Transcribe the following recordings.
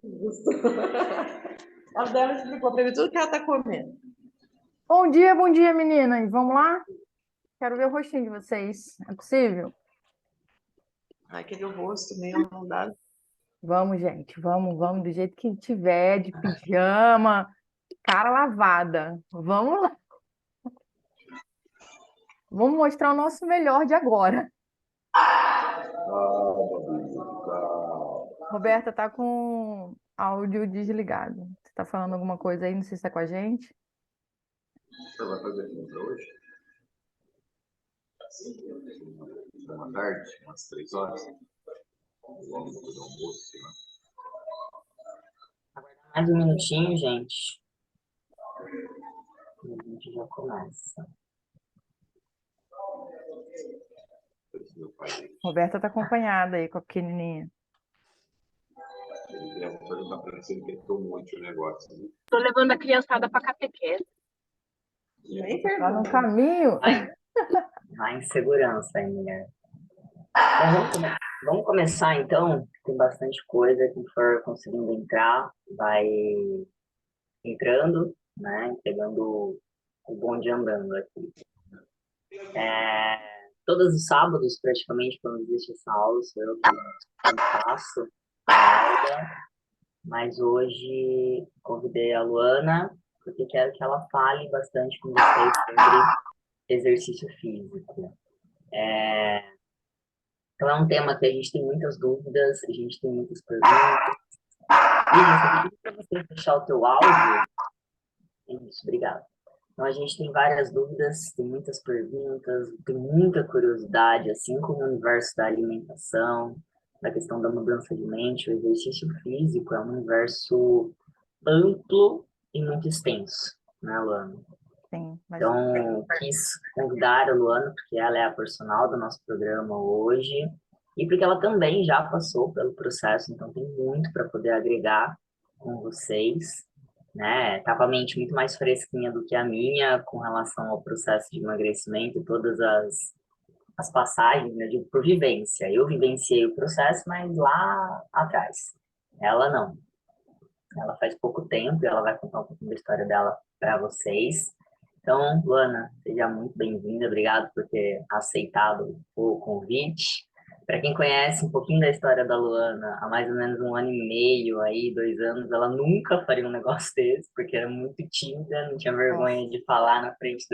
Isso. A dela explicou para mim tudo que ela está comendo. Bom dia, meninas. Vamos lá? Quero ver o rostinho de vocês. É possível? Ai, aquele rosto mesmo, não dá. Vamos, gente. Vamos, do jeito que tiver, de pijama, cara lavada. Vamos lá. Vamos mostrar o nosso melhor de agora. Roberta tá com áudio desligado. Você tá falando alguma coisa aí? Não sei se tá com a gente. Você vai fazer compra hoje? Uma tarde, umas 3 horas. Vamos fazer almoço, né? Mais um minutinho, gente. E a gente já começa. Meu pai, Roberta tá acompanhada aí com a pequenininha. ele deve perguntar para ele se ele tentou muito o negócio. Né? Tô levando a criançada para catequese. Nem Tá no pergunta. caminho? Vai em segurança aí, mulher. Então, vamos começar, então. Tem bastante coisa. Quem for conseguindo entrar, vai entrando, né? Pegando o bonde andando aqui. Todos os sábados, praticamente, quando existe essa aula, sou eu que faço a aula. Mas hoje convidei a Luana, porque quero que ela fale bastante com vocês sobre exercício físico. Então, é um tema que a gente tem muitas dúvidas, a gente tem muitas perguntas. Isso, para você fechar o teu áudio. Isso, obrigado. Então, a gente tem várias dúvidas, tem muitas perguntas, tem muita curiosidade, assim como o universo da alimentação, da questão da mudança de mente. O exercício físico é um universo amplo e muito extenso, né, Luana? Sim, mas Então, quis convidar a Luana, porque ela é a personal do nosso programa hoje, e porque ela também já passou pelo processo, então tem muito para poder agregar com vocês, né? Tá com a mente muito mais fresquinha do que a minha com relação ao processo de emagrecimento e todas as passagens, né, por vivência. Eu vivenciei o processo, mas lá atrás. Ela não. Ela faz pouco tempo e ela vai contar um pouquinho da história dela para vocês. Então, Luana, seja muito bem-vinda. Obrigado por ter aceitado o convite. Para quem conhece um pouquinho da história da Luana, há mais ou menos 1 ano e meio, aí, 2 anos, ela nunca faria um negócio desse, porque era muito tímida, não tinha vergonha de falar na frente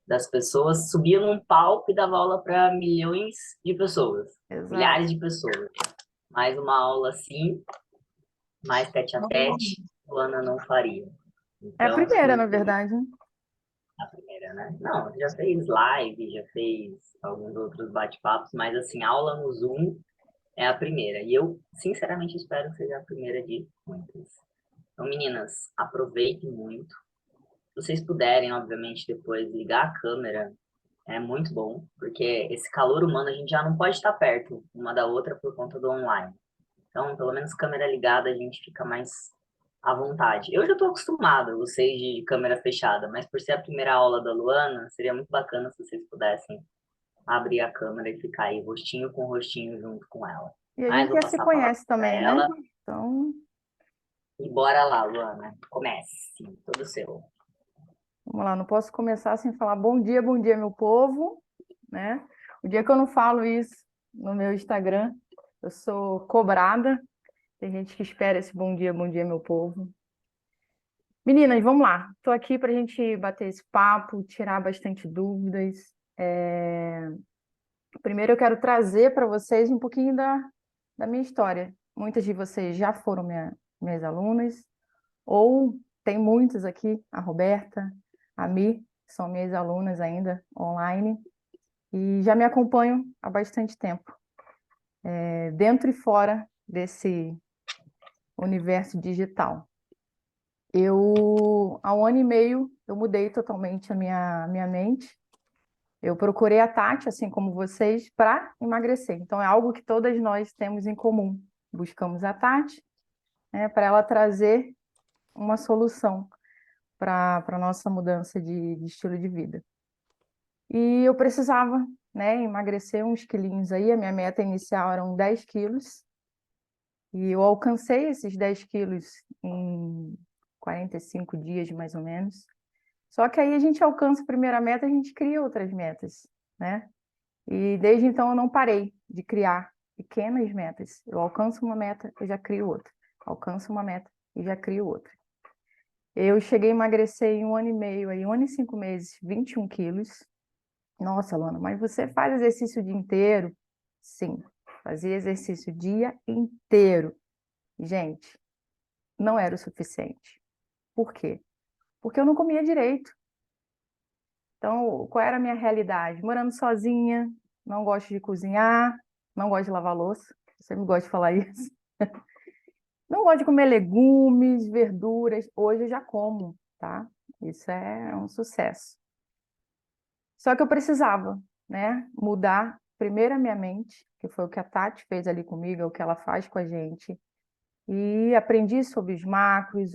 das pessoas. Subia num palco e dava aula para milhões de pessoas, exato. milhares de pessoas. Mais uma aula assim, mais tete a tete, Luana não faria. É a Então, primeira, na verdade, né? a primeira, né? Não, já fez live, já fez alguns outros bate-papos, mas assim, aula no Zoom é a primeira. E eu, sinceramente, espero que seja a primeira de muitas. Então, meninas, aproveitem muito. Se vocês puderem, obviamente, depois ligar a câmera, é muito bom, porque esse calor humano a gente já não pode estar perto uma da outra por conta do online. Então, pelo menos câmera ligada, a gente fica mais à vontade. Eu já estou acostumada, vocês de câmera fechada, mas por ser a primeira aula da Luana, seria muito bacana se vocês pudessem abrir a câmera e ficar aí rostinho com rostinho junto com ela. E a Mas gente vou já se passar a palavra conhece para também, né? ela Então, e bora lá, Luana. Comece, todo seu. vamos lá. Não posso começar sem falar bom dia, meu povo, né? O dia que eu não falo isso no meu Instagram, eu sou cobrada. Tem gente que espera esse bom dia, meu povo. Meninas, vamos lá. Estou aqui para a gente bater esse papo, tirar bastante dúvidas. Primeiro, eu quero trazer para vocês um pouquinho da minha história. Muitas de vocês já foram minhas alunas, ou tem muitas aqui, a Roberta, a Mi, que são minhas alunas ainda online, e já me acompanham há bastante tempo, dentro e fora desse universo digital. Há 1 ano e meio, eu mudei totalmente a minha mente. Eu procurei a Tati, assim como vocês, para emagrecer. Então, é algo que todas nós temos em comum. Buscamos a Tati, né, para ela trazer uma solução para a nossa mudança de estilo de vida. E eu precisava né, emagrecer uns quilinhos aí, a minha meta inicial eram 10 quilos, e eu alcancei esses 10 quilos em 45 dias, mais ou menos. Só que aí a gente alcança a primeira meta, a gente cria outras metas, né? E desde então eu não parei de criar pequenas metas. Eu alcanço uma meta, eu já crio outra. Alcanço uma meta e já crio outra. Eu cheguei a emagrecer em 1 ano e meio, aí 1 ano e 5 meses, 21 quilos. Nossa, Luana, mas você faz exercício o dia inteiro? Sim, fazia exercício o dia inteiro. Gente, não era o suficiente. Por quê? Porque eu não comia direito. Então, qual era a minha realidade? Morando sozinha, não gosto de cozinhar, não gosto de lavar louça, eu sempre gosto de falar isso. Não gosto de comer legumes, verduras. Hoje eu já como, tá? Isso é um sucesso. Só que eu precisava, né, mudar primeiro a minha mente, que foi o que a Tati fez ali comigo, é o que ela faz com a gente. E aprendi sobre os macros,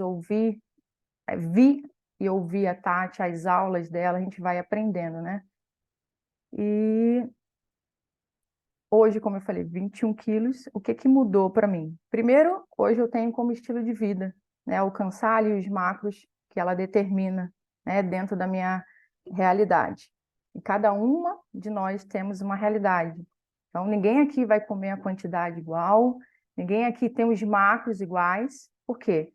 vi e ouvi a Tati, as aulas dela, a gente vai aprendendo, né? E hoje, como eu falei, 21 quilos, o que que mudou para mim? Primeiro, hoje eu tenho como estilo de vida, né, alcançar ali os macros que ela determina, né, dentro da minha realidade. E cada uma de nós temos uma realidade. Então, ninguém aqui vai comer a quantidade igual, ninguém aqui tem os macros iguais. Por quê?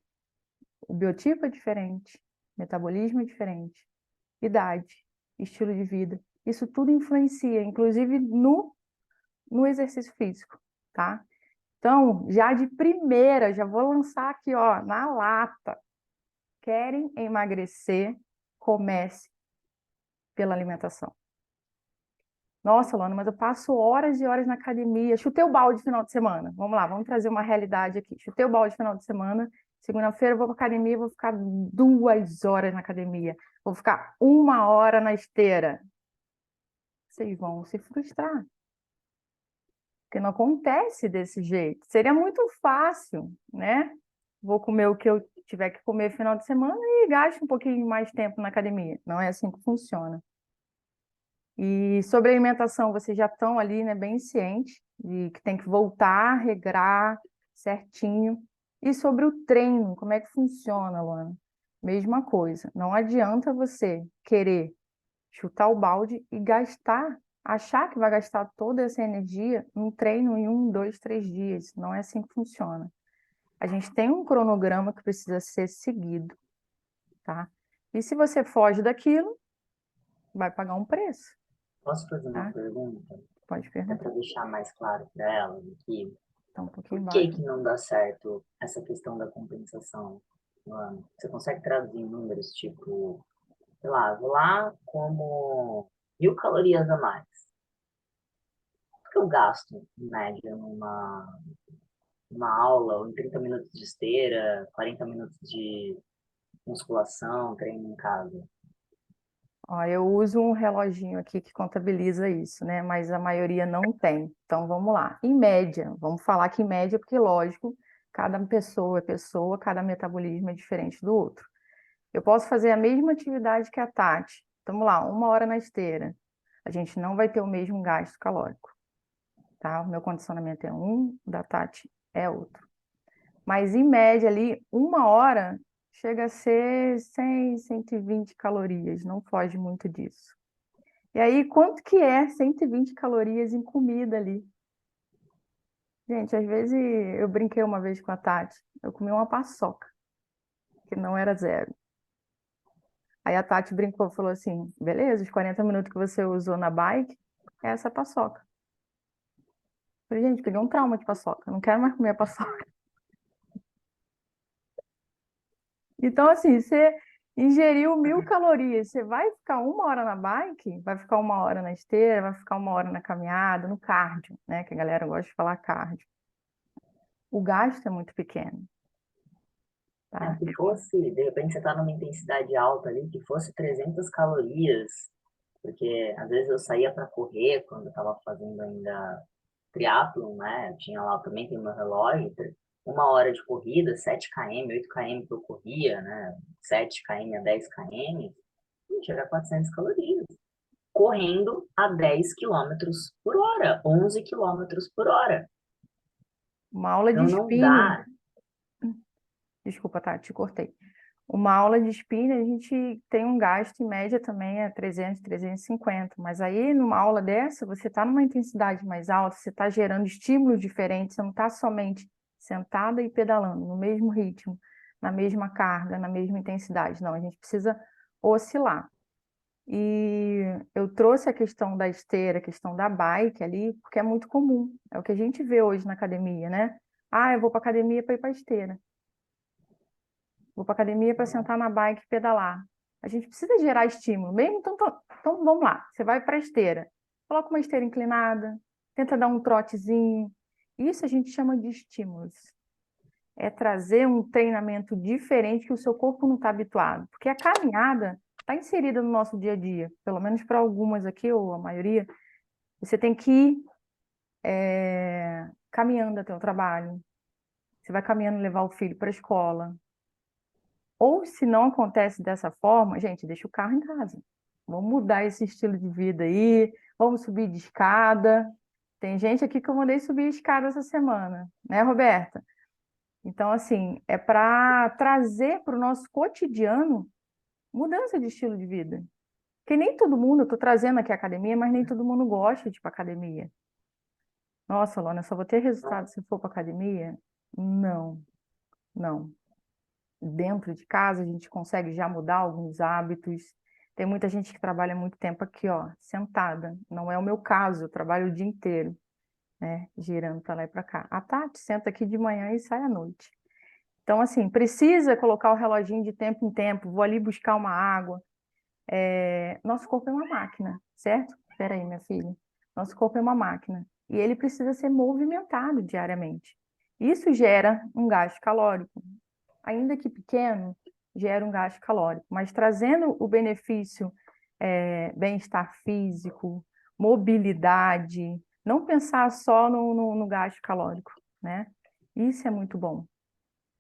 O biotipo é diferente, metabolismo é diferente, idade, estilo de vida. Isso tudo influencia, inclusive no exercício físico, tá? Então, já de primeira, já vou lançar aqui, ó, na lata. Querem emagrecer? Comece pela alimentação. Nossa, Luana, mas eu passo horas e horas na academia. Chutei o balde no final de semana. Vamos lá, vamos trazer uma realidade aqui. Chutei o balde no final de semana. Segunda-feira eu vou para academia, vou ficar 2 horas na academia. Vou ficar 1 hora na esteira. Vocês vão se frustrar. Porque não acontece desse jeito. Seria muito fácil, né? Vou comer o que eu tiver que comer no final de semana e gasto um pouquinho mais tempo na academia. Não é assim que funciona. E sobre a alimentação, vocês já estão ali, né, bem cientes de que tem que voltar a regrar certinho. E sobre o treino, como é que funciona, Luana? Mesma coisa. Não adianta você querer chutar o balde e gastar, achar que vai gastar toda essa energia num treino em 1, 2, 3 dias. Não é assim que funciona. A gente tem um cronograma que precisa ser seguido, tá? E se você foge daquilo, vai pagar um preço, Posso fazer uma tá? pergunta? Pode É para perguntar. deixar mais claro para ela que Tá um pouquinho por embaixo. que não dá certo essa questão da compensação no ano? Você consegue traduzir em números, tipo, sei lá, vou lá como 1.000 calorias a mais. O que eu gasto, em média, numa aula, ou em 30 minutos de esteira, 40 minutos de musculação, treino em casa? Ó, eu uso um reloginho aqui que contabiliza isso, né? Mas a maioria não tem. Então vamos lá. Em média, vamos falar que em média, porque lógico, cada pessoa é pessoa, cada metabolismo é diferente do outro. Eu posso fazer a mesma atividade que a Tati. Vamos lá, 1 hora na esteira. A gente não vai ter o mesmo gasto calórico, tá? O meu condicionamento é um, o da Tati é outro. Mas em média ali, 1 hora chega a ser 100, 120 calorias, não foge muito disso. E aí, quanto que é 120 calorias em comida ali? Gente, às vezes eu brinquei uma vez com a Tati, eu comi uma paçoca, que não era zero. Aí a Tati brincou, falou assim, beleza, os 40 minutos que você usou na bike, é essa paçoca. Falei, gente, peguei um trauma de paçoca, não quero mais comer a paçoca. Então, assim, você ingeriu 1.000 calorias, você vai ficar 1 hora na bike, vai ficar 1 hora na esteira, vai ficar 1 hora na caminhada, no cardio, né? Que a galera gosta de falar cardio. O gasto é muito pequeno, tá? Que fosse, de repente você tá numa intensidade alta ali, que fosse 300 calorias, porque às vezes eu saía para correr quando eu tava fazendo ainda triatlon, né? Eu tinha lá também, tem meu relógio, 1 hora de corrida, 7 km, 8 km que eu corria, né? 7 km a 10 km, gente, era 400 calorias. correndo a 10 quilômetros por hora, 11 quilômetros por hora. Uma aula de Então não spinning, dá. desculpa, tá, te cortei. Uma aula de spinning, a gente tem um gasto em média também é 300, 350, mas aí numa aula dessa, você está numa intensidade mais alta, você está gerando estímulos diferentes, você não está somente sentada e pedalando no mesmo ritmo, na mesma carga, na mesma intensidade, não, a gente precisa oscilar. E eu trouxe a questão da esteira, a questão da bike ali, porque é muito comum, é o que a gente vê hoje na academia, né? Ah, eu vou para academia para ir para esteira. Vou para academia para sentar na bike e pedalar. A gente precisa gerar estímulo, mesmo então vamos lá. Você vai para a esteira, coloca uma esteira inclinada, tenta dar um trotezinho. Isso a gente chama de estímulos. É trazer um treinamento diferente que o seu corpo não está habituado, porque a caminhada está inserida no nosso dia a dia, pelo menos para algumas aqui ou a maioria. Você tem que ir caminhando até o trabalho. Você vai caminhando levar o filho para a escola. Ou se não acontece dessa forma, gente, deixa o carro em casa. Vamos mudar esse estilo de vida aí, vamos subir de escada. Tem gente aqui que eu mandei subir escada essa semana, né, Roberta? Então, assim, é para trazer para o nosso cotidiano mudança de estilo de vida. Porque nem todo mundo, eu estou trazendo aqui a academia, mas nem todo mundo gosta de ir para academia. Nossa, Lona, eu só vou ter resultado se for para academia? Não, não. Dentro de casa, a gente consegue já mudar alguns hábitos. Tem muita gente que trabalha muito tempo aqui, ó, sentada. Não é o meu caso, eu trabalho o dia inteiro, né? Girando para lá e para cá. A Tati senta aqui de manhã e sai à noite. Então, assim, precisa colocar o reloginho de tempo em tempo, vou ali buscar uma água. Nosso corpo é uma máquina, certo? Espera aí, minha filha. Nosso corpo é uma máquina e ele precisa ser movimentado diariamente. Isso gera um gasto calórico, ainda que pequeno, gera um gasto calórico, mas trazendo o benefício, bem-estar físico, mobilidade, não pensar só no gasto calórico, né? Isso é muito bom,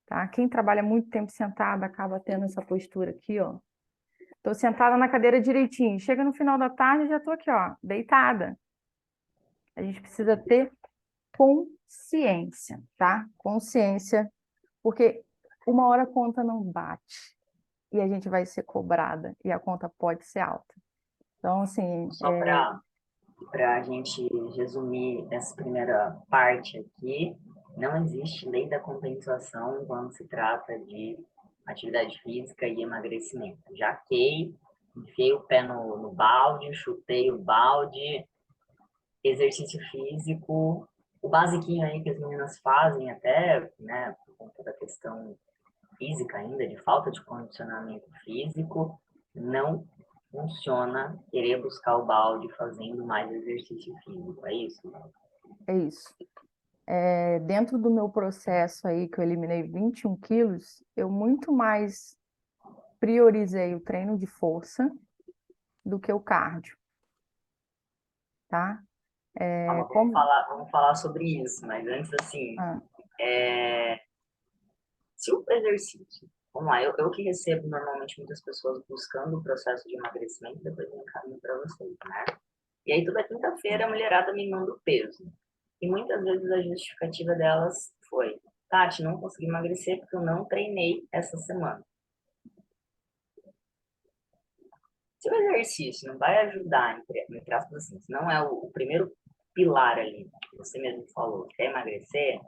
tá? Quem trabalha muito tempo sentada acaba tendo essa postura aqui, ó. Estou sentada na cadeira direitinho. Chega no final da tarde, já estou aqui, ó, deitada. A gente precisa ter consciência, tá? Consciência, porque uma hora a conta não bate e a gente vai ser cobrada e a conta pode ser alta. Então, assim, Só para a gente resumir essa primeira parte aqui, não existe lei da compensação quando se trata de atividade física e emagrecimento. Jaquei, enfiei o pé no balde, chutei o balde, exercício físico, o basiquinho aí que as meninas fazem até, né, por conta da questão física ainda, de falta de condicionamento físico, não funciona querer buscar o balde fazendo mais exercício físico, é isso? é isso. Dentro do meu processo aí, que eu eliminei 21 quilos, eu muito mais priorizei o treino de força do que o cardio, tá? Calma, Como... vamos falar sobre isso, mas antes, assim, Ah, se o exercício, vamos lá, eu que recebo normalmente muitas pessoas buscando o processo de emagrecimento, depois eu encaminho para vocês, né? E aí toda quinta-feira a mulherada me manda o peso. E muitas vezes a justificativa delas foi: Tati, não consegui emagrecer porque eu não treinei essa semana. Se o exercício não vai ajudar, entre aspas assim, se não é o primeiro pilar ali, que você mesmo falou, quer emagrecer,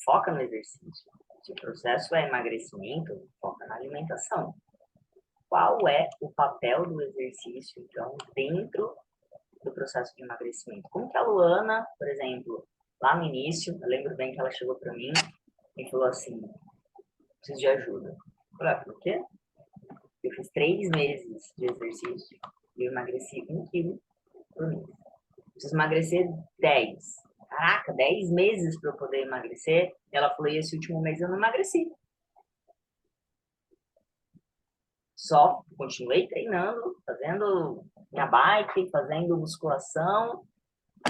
foca no exercício. Se o processo é emagrecimento, foca na alimentação. Qual é o papel do exercício, então, dentro do processo de emagrecimento? Como que a Luana, por exemplo, lá no início, eu lembro bem que ela chegou para mim e falou assim: preciso de ajuda. Eu falei: por quê? Eu fiz 3 meses de exercício e eu emagreci 1 quilo por mês. Preciso emagrecer 10. Caraca, 10 meses para eu poder emagrecer. Ela falou: e esse último mês eu não emagreci. Só continuei treinando, fazendo minha bike, fazendo musculação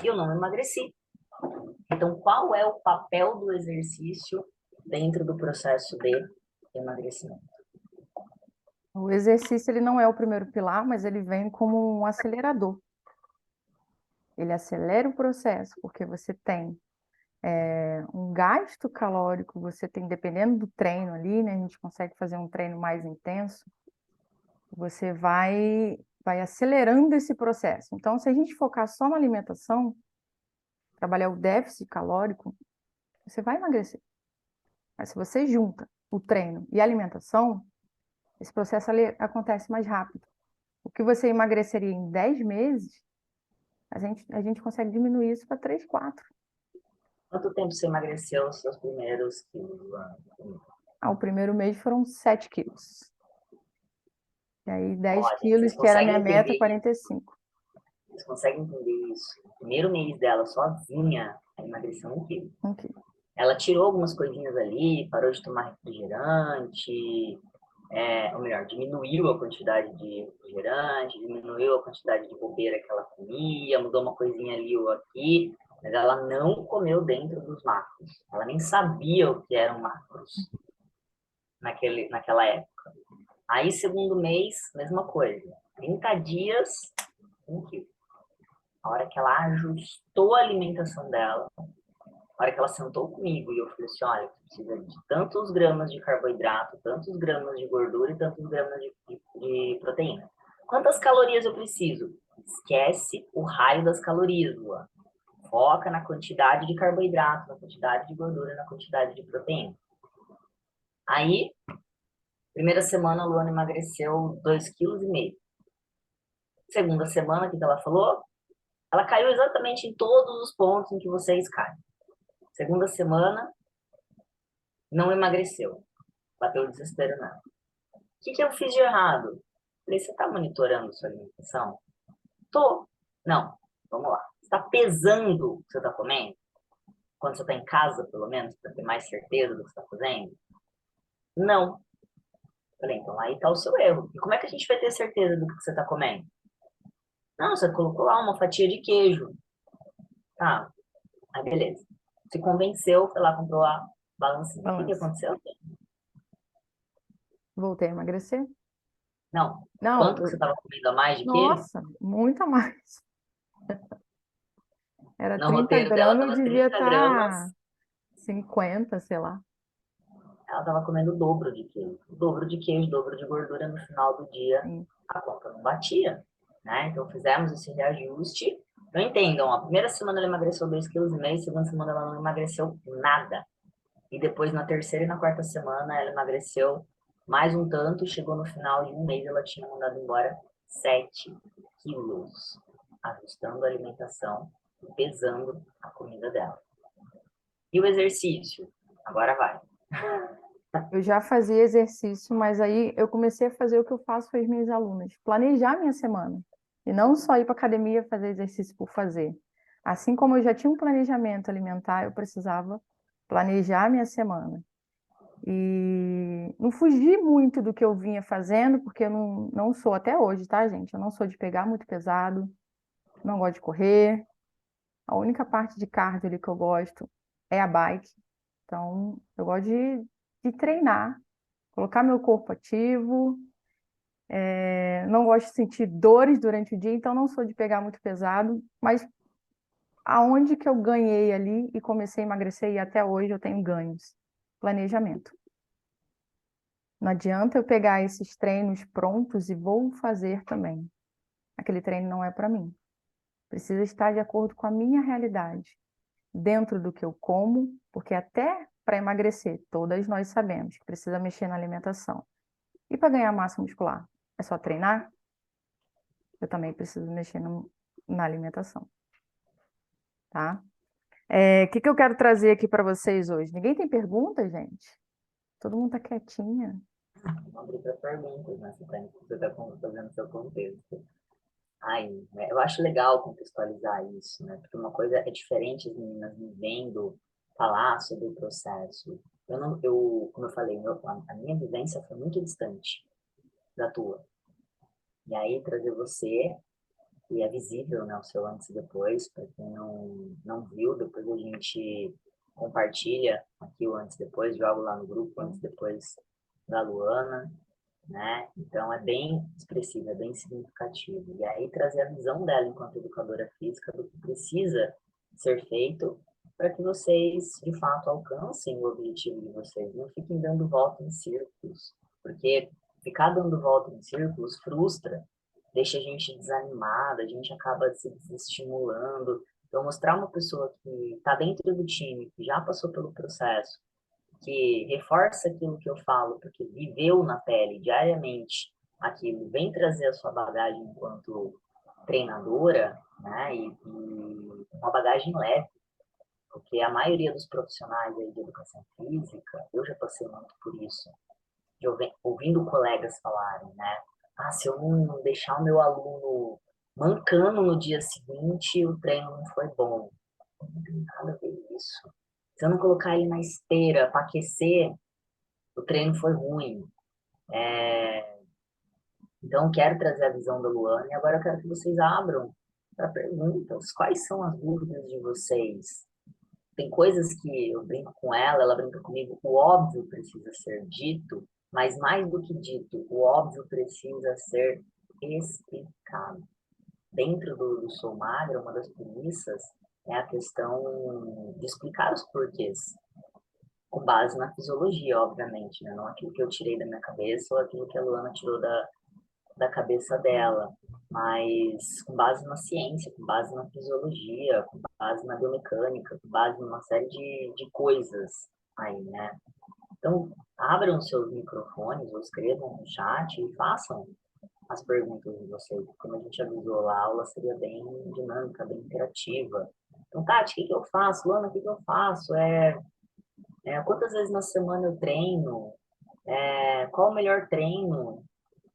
e eu não emagreci. Então, qual é o papel do exercício dentro do processo de emagrecimento? O exercício ele não é o primeiro pilar, mas ele vem como um acelerador. Ele acelera o processo, porque você tem um gasto calórico, você tem, dependendo do treino ali, né? A gente consegue fazer um treino mais intenso, você vai acelerando esse processo. Então, se a gente focar só na alimentação, trabalhar o déficit calórico, você vai emagrecer. Mas se você junta o treino e a alimentação, esse processo ali acontece mais rápido. O que você emagreceria em 10 meses, a gente consegue diminuir isso para 3, 4. Quanto tempo você emagreceu os seus primeiros quilos, Luana? O primeiro mês foram 7 quilos. E aí 10 Ó, gente, quilos, que era a minha meta, 45. vocês conseguem entender isso? No primeiro mês dela, sozinha, ela emagreceu 1 quilo. Ok. Ela tirou algumas coisinhas ali, parou de tomar refrigerante, ou melhor, diminuiu a quantidade de refrigerante, diminuiu a quantidade de bobeira que ela comia, mudou uma coisinha ali ou aqui, mas ela não comeu dentro dos macros. Ela nem sabia o que eram macros naquela época. Aí, segundo mês, mesma coisa. 30 dias, 1 quilo. A hora que ela ajustou a alimentação dela, a hora que ela sentou comigo e eu falei assim, olha, você precisa de tantos gramas de carboidrato, tantos gramas de gordura e tantos gramas de proteína. Quantas calorias eu preciso? Esquece o raio das calorias, Luan. Foca na quantidade de carboidrato, na quantidade de gordura, na quantidade de proteína. Aí, primeira semana, a Luana emagreceu 2,5 kg. Segunda semana, o que ela falou? Ela caiu exatamente em todos os pontos em que vocês caem. Segunda semana, não emagreceu. Bateu o desespero nela. O que eu fiz de errado? Falei, você está monitorando sua alimentação? Tô. Não, vamos lá. Você está pesando o que você está comendo? Quando você está em casa, pelo menos, para ter mais certeza do que você está fazendo? Não. Falei, então aí está o seu erro. E como é que a gente vai ter certeza do que você está comendo? Não, você colocou lá uma fatia de queijo. Tá, aí beleza. Se convenceu, foi lá, comprou a balancinha. O que Balança. aconteceu? Voltei a emagrecer? Não. Não, Quanto que você estava comendo a mais de queijo? nossa, muito a mais. Era No 30 roteiro dela gramas, eu estava devia 30 gramas. estar 50, sei lá. Ela estava comendo o dobro de queijo. O dobro de queijo, o dobro de gordura, no final do dia, Sim. a conta não batia. Né? Então fizemos esse reajuste. Então entendam, a primeira semana ela emagreceu 2,5 kg, segunda semana ela não emagreceu nada. E depois na terceira e na quarta semana ela emagreceu mais um tanto, chegou no final de um mês, ela tinha mandado embora 7 quilos, ajustando a alimentação e pesando a comida dela. E o exercício? Agora vai. Eu já fazia exercício, mas aí eu comecei a fazer o que eu faço com as minhas alunas, planejar minha semana. E não só ir para academia fazer exercício por fazer. Assim como eu já tinha um planejamento alimentar, eu precisava planejar minha semana. E não fugi muito do que eu vinha fazendo, porque eu não sou até hoje, tá, gente? Eu não sou de pegar muito pesado, não gosto de correr. A única parte de cardio ali que eu gosto é a bike. Então, eu gosto de treinar, colocar meu corpo ativo. Não gosto de sentir dores durante o dia, então não sou de pegar muito pesado. Mas aonde que eu ganhei ali e comecei a emagrecer e até hoje eu tenho ganhos? Planejamento. Não adianta eu pegar esses treinos prontos e vou fazer também. Aquele treino não é para mim. Precisa estar de acordo com a minha realidade, dentro do que eu como, porque até para emagrecer, todas nós sabemos que precisa mexer na alimentação. E para ganhar massa muscular, é só treinar? Eu também preciso mexer na alimentação, tá? O que eu quero trazer aqui para vocês hoje? Ninguém tem pergunta, gente? Todo mundo tá quietinha. Vamos abrir para perguntas, né? Você está fazendo seu contexto. Ai, né? Eu acho legal contextualizar isso, né? Porque uma coisa é diferente as meninas me vendo falar sobre o processo. Como eu falei, a minha vivência foi muito distante da tua. E aí trazer você, e é visível, né, o seu antes e depois, para quem não viu, depois a gente compartilha aqui o antes e depois, jogo lá no grupo antes e depois da Luana. né? Então, é bem expressivo, é bem significativo. E aí, trazer a visão dela enquanto educadora física do que precisa ser feito para que vocês, de fato, alcancem o objetivo de vocês. Não fiquem dando volta em círculos, porque ficar dando volta em círculos frustra, deixa a gente desanimada, a gente acaba se desestimulando. Então, mostrar uma pessoa que está dentro do time, que já passou pelo processo, que reforça aquilo que eu falo, porque viveu na pele diariamente aquilo, vem trazer a sua bagagem enquanto treinadora, né, e uma bagagem leve, porque a maioria dos profissionais aí de educação física, eu já passei muito por isso, ouvindo colegas falarem, né, se eu não deixar o meu aluno mancando no dia seguinte, o treino não foi bom. Não tem nada a ver isso. Se eu não colocar ele na esteira para aquecer, o treino foi ruim. Então, quero trazer a visão da Luana e agora eu quero que vocês abram para perguntas. Quais são as dúvidas de vocês? Tem coisas que eu brinco com ela, ela brinca comigo, o óbvio precisa ser dito, mas mais do que dito, o óbvio precisa ser explicado. Dentro do Sou Magra, uma das premissas é a questão de explicar os porquês, com base na fisiologia, obviamente, né? Não aquilo que eu tirei da minha cabeça ou aquilo que a Luana tirou da cabeça dela, mas com base na ciência, com base na fisiologia, com base na biomecânica, com base numa série de coisas aí, né? Então, abram seus microfones ou escrevam no chat e façam as perguntas de vocês. Como a gente avisou lá, a aula seria bem dinâmica, bem interativa. Então, Tati, o que eu faço? Luana, o que eu faço? Quantas vezes na semana eu treino? Qual o melhor treino? O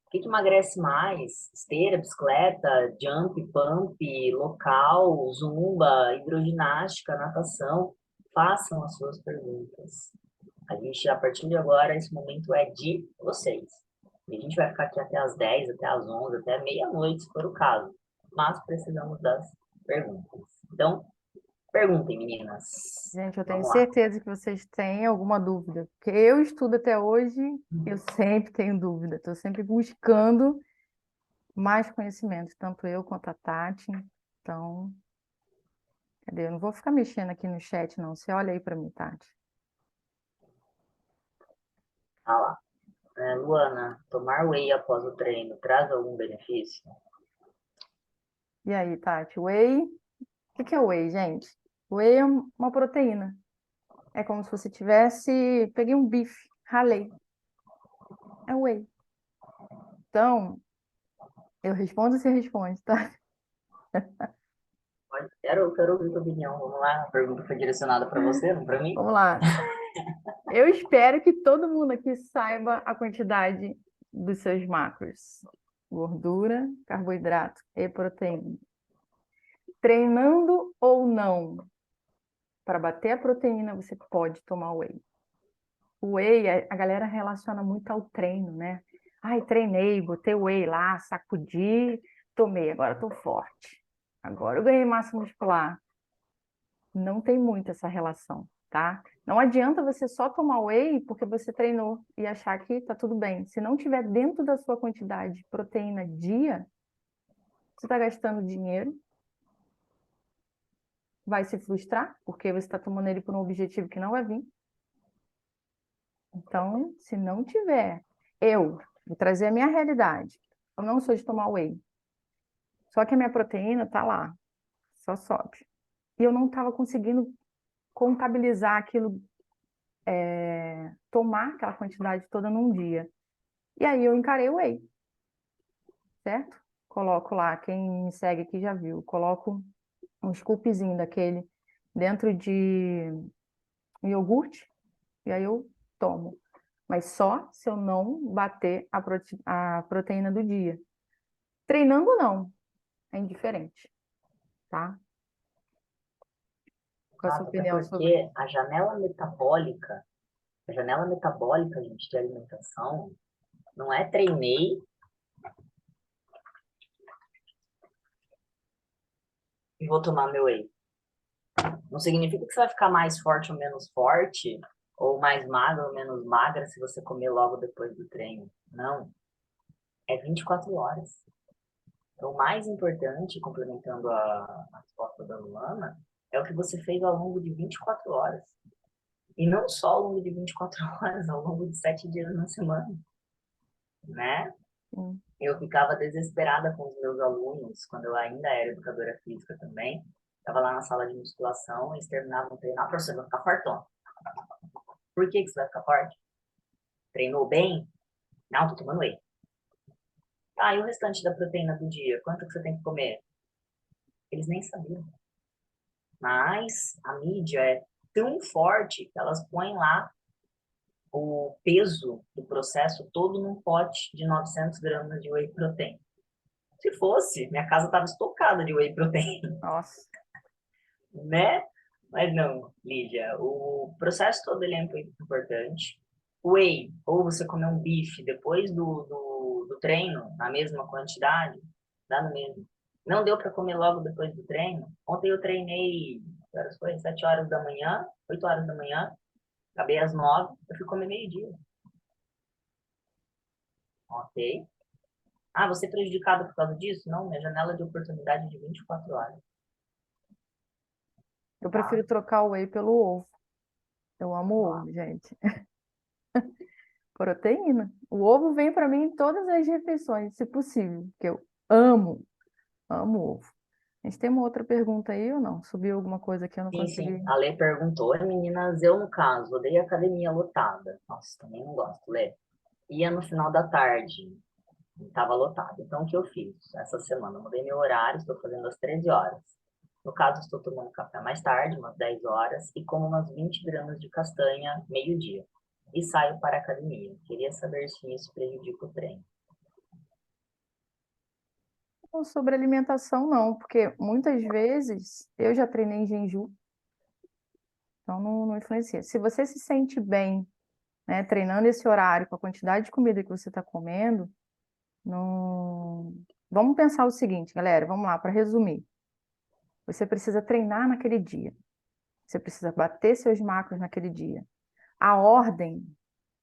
que emagrece mais? Esteira, bicicleta, jump, pump, local, zumba, hidroginástica, natação? Façam as suas perguntas. A gente, a partir de agora, esse momento é de vocês. E a gente vai ficar aqui até as 10, até as 11, até meia-noite, se for o caso. Mas precisamos das perguntas. Então, perguntem, meninas. Gente, eu tenho Vamos lá. certeza que vocês têm alguma dúvida, porque eu estudo até hoje, eu sempre tenho dúvida, estou sempre buscando mais conhecimento, tanto eu quanto a Tati. Então, cadê? Eu não vou ficar mexendo aqui no chat, não. Você olha aí para mim, Tati. Ah lá. Luana, tomar whey após o treino traz algum benefício? E aí, Tati? Whey? O que é whey, gente? Whey é uma proteína. É como se você tivesse... Peguei um bife, ralei. É whey. Então, eu respondo, você responde, tá? Quero ouvir a tua opinião. Vamos lá. A pergunta foi direcionada para você, não para mim? Vamos lá. Eu espero que todo mundo aqui saiba a quantidade dos seus macros. Gordura, carboidrato e proteína. Treinando ou não, para bater a proteína, você pode tomar whey. O whey, a galera relaciona muito ao treino, né? Ai, treinei, botei whey lá, sacudi, tomei, agora estou forte. Agora eu ganhei massa muscular. Não tem muito essa relação, tá? Não adianta você só tomar whey porque você treinou e achar que tá tudo bem. Se não tiver dentro da sua quantidade de proteína dia, você está gastando dinheiro, vai se frustrar, porque você está tomando ele por um objetivo que não vai vir. Então, se não tiver, eu vou trazer a minha realidade. Eu não sou de tomar whey. Só que a minha proteína tá lá, só sobe. E eu não estava conseguindo contabilizar aquilo, tomar aquela quantidade toda num dia. E aí eu encarei o whey, certo? Coloco lá, quem me segue aqui já viu, coloco um scoopzinho daquele dentro de um iogurte e aí eu tomo. Mas só se eu não bater a proteína do dia. Treinando não, é indiferente, tá? Qual a sua Até opinião sobre isso? porque a janela metabólica, gente, de alimentação, não é treinei e vou tomar meu whey. Não significa que você vai ficar mais forte ou menos forte, ou mais magra ou menos magra se você comer logo depois do treino. Não. é 24 horas. Então, o mais importante, complementando a resposta da Luana, é o que você fez ao longo de 24 horas. E não só ao longo de 24 horas, ao longo de 7 dias na semana, né? Sim. Eu ficava desesperada com os meus alunos, quando eu ainda era educadora física também. Estava lá na sala de musculação, eles terminavam o treino. Ah, professor, vai ficar fortão. Por que você vai ficar forte? Treinou bem? Não, tô tomando whey. Ah, e o restante da proteína do dia? Quanto que você tem que comer? Eles nem sabiam. Mas a mídia é tão forte que elas põem lá o peso do processo todo num pote de 900 gramas de whey protein. Se fosse, minha casa estava estocada de whey protein, Nossa. né? Mas não, Lídia, o processo todo ele é importante. O whey, ou você comer um bife depois do treino, na mesma quantidade, dá no mesmo. Não deu para comer logo depois do treino. Ontem eu treinei, que horas foi? 7 horas da manhã, 8 horas da manhã, acabei às 9, eu fui comer meio-dia. Ok? Ah, você é prejudicado por causa disso? Não, minha janela de oportunidade é de 24 horas, Eu tá? prefiro trocar o whey pelo ovo. Eu amo Ó, ovo, gente. Proteína. O ovo vem para mim em todas as refeições, se possível, porque eu amo, amo ovo. A gente tem uma outra pergunta aí ou não? Subiu alguma coisa que eu não sim, sim. consegui? A Lê perguntou, "Oi, meninas, eu no caso, odeio academia lotada. Nossa, também não gosto, Lê. Ia no final da tarde, estava lotado. Então, o que eu fiz essa semana? Eu mudei meu horário, estou fazendo às 13 horas. No caso, estou tomando café mais tarde, umas 10 horas, e como umas 20 gramas de castanha, meio-dia. E saio para a academia. Queria saber se isso prejudica o treino. Não, sobre alimentação, não, porque muitas vezes eu já treinei em jejum, então não influencia. Se você se sente bem, né, treinando esse horário com a quantidade de comida que você está comendo, não... Vamos pensar o seguinte, galera, vamos lá, para resumir. Você precisa treinar naquele dia. Você precisa bater seus macros naquele dia. A ordem,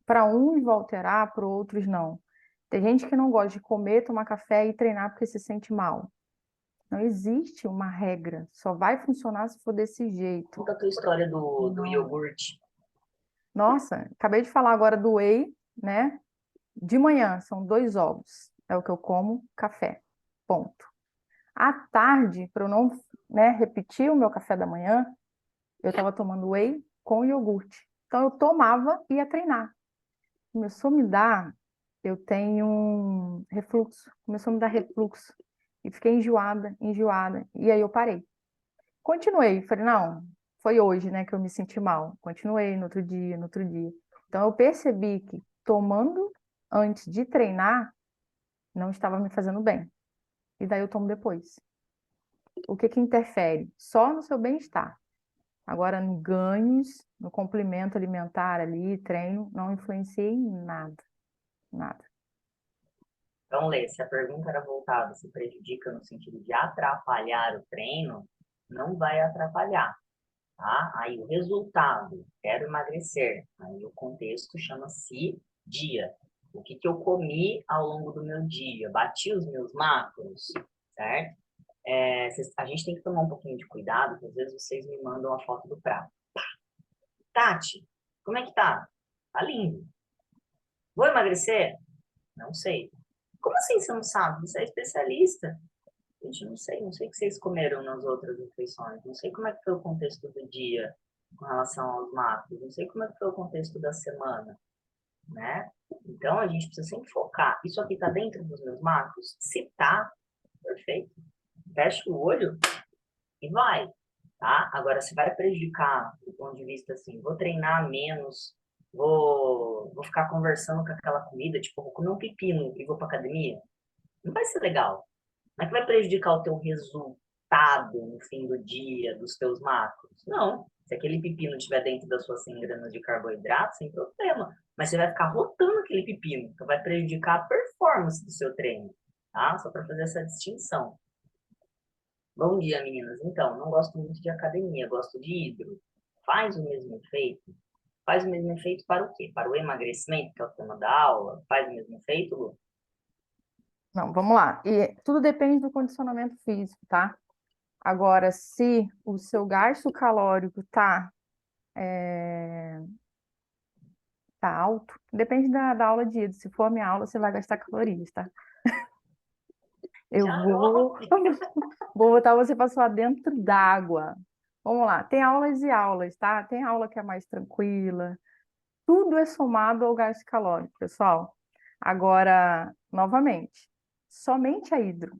para uns vai alterar, para outros não. Tem gente que não gosta de comer, tomar café e treinar porque se sente mal. Não existe uma regra, só vai funcionar se for desse jeito. Conta a tua história do Não. iogurte. Nossa, acabei de falar agora do whey, né? De manhã são 2 ovos, é o que eu como, café. Ponto. À tarde, para eu não, né, repetir o meu café da manhã, eu estava tomando whey com iogurte. Então eu tomava e ia treinar. Começou a me dar, eu tenho um refluxo, começou a me dar refluxo. E fiquei enjoada, enjoada. E aí eu parei. Continuei, falei, não, foi hoje, né, que eu me senti mal. Continuei no outro dia, no outro dia. Então eu percebi que tomando antes de treinar não estava me fazendo bem. E daí eu tomo depois. O que que interfere? Só no seu bem-estar. Agora, no ganhos, no complemento alimentar ali, treino, não influencia em nada, nada. Então, Lê, se a pergunta era voltada, se prejudica no sentido de atrapalhar o treino, não vai atrapalhar, tá? Aí o resultado, quero emagrecer. Aí o contexto chama-se dia. O que que eu comi ao longo do meu dia? Bati os meus macros, certo? A gente tem que tomar um pouquinho de cuidado, porque às vezes vocês me mandam a foto do prato. Tati, como é que tá? Tá lindo. Vou emagrecer? Não sei. Como assim você não sabe? Você é especialista. Gente, não sei o que vocês comeram nas outras refeições, não sei como é que foi o contexto do dia com relação aos macros, não sei como é que foi o contexto da semana, né? Então, a gente precisa sempre focar. Isso aqui tá dentro dos meus macros? Se tá, perfeito. Fecha o olho e vai, tá? Agora, se vai prejudicar do ponto de vista assim, vou treinar menos, vou ficar conversando com aquela comida, tipo, vou comer um pepino e vou pra academia, não vai ser legal. Não é que vai prejudicar o teu resultado no fim do dia, dos teus macros. Não. Se aquele pepino estiver dentro das suas 100 gramas de carboidrato, sem problema. Mas você vai ficar rotando aquele pepino, então vai prejudicar a performance do seu treino, tá? Só para fazer essa distinção. Bom dia, meninas. Então, não gosto muito de academia, gosto de hidro. Faz o mesmo efeito? Faz o mesmo efeito para o quê? Para o emagrecimento, que é o tema da aula? Faz o mesmo efeito, Lu? Não, vamos lá. E tudo depende do condicionamento físico, tá? Agora, se o seu gasto calórico tá alto, depende da aula de ida. Se for a minha aula, você vai gastar calorias, tá? Eu Já vou, vou botar você para suar dentro d'água. Vamos lá. Tem aulas e aulas, tá? Tem aula que é mais tranquila. Tudo é somado ao gasto calórico, pessoal. Agora, novamente, somente a hidro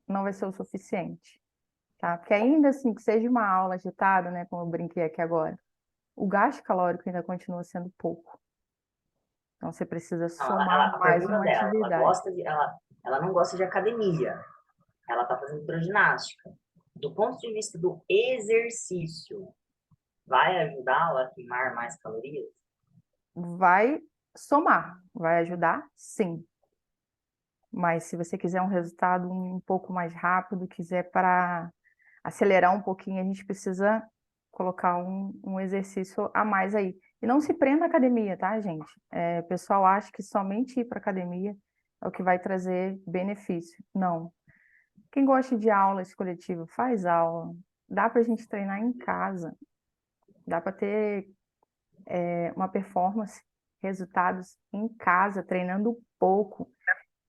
não vai ser o suficiente, tá? Porque ainda assim, que seja uma aula agitada, né, como eu brinquei aqui agora, o gasto calórico ainda continua sendo pouco. Então, você precisa Não, somar a mais pergunta uma dela, atividade. ela não gosta de academia, ela está fazendo hidroginástica. Do ponto de vista do exercício, vai ajudá-la a queimar mais calorias? Vai somar, vai ajudar, sim. Mas se você quiser um resultado um pouco mais rápido, quiser para acelerar um pouquinho, a gente precisa colocar um exercício a mais aí. E não se prenda à academia, tá, gente? O pessoal acha que somente ir para academia é o que vai trazer benefício. Não. Quem gosta de aulas coletivas, faz aula. Dá para a gente treinar em casa. Dá para ter uma performance, resultados em casa, treinando pouco.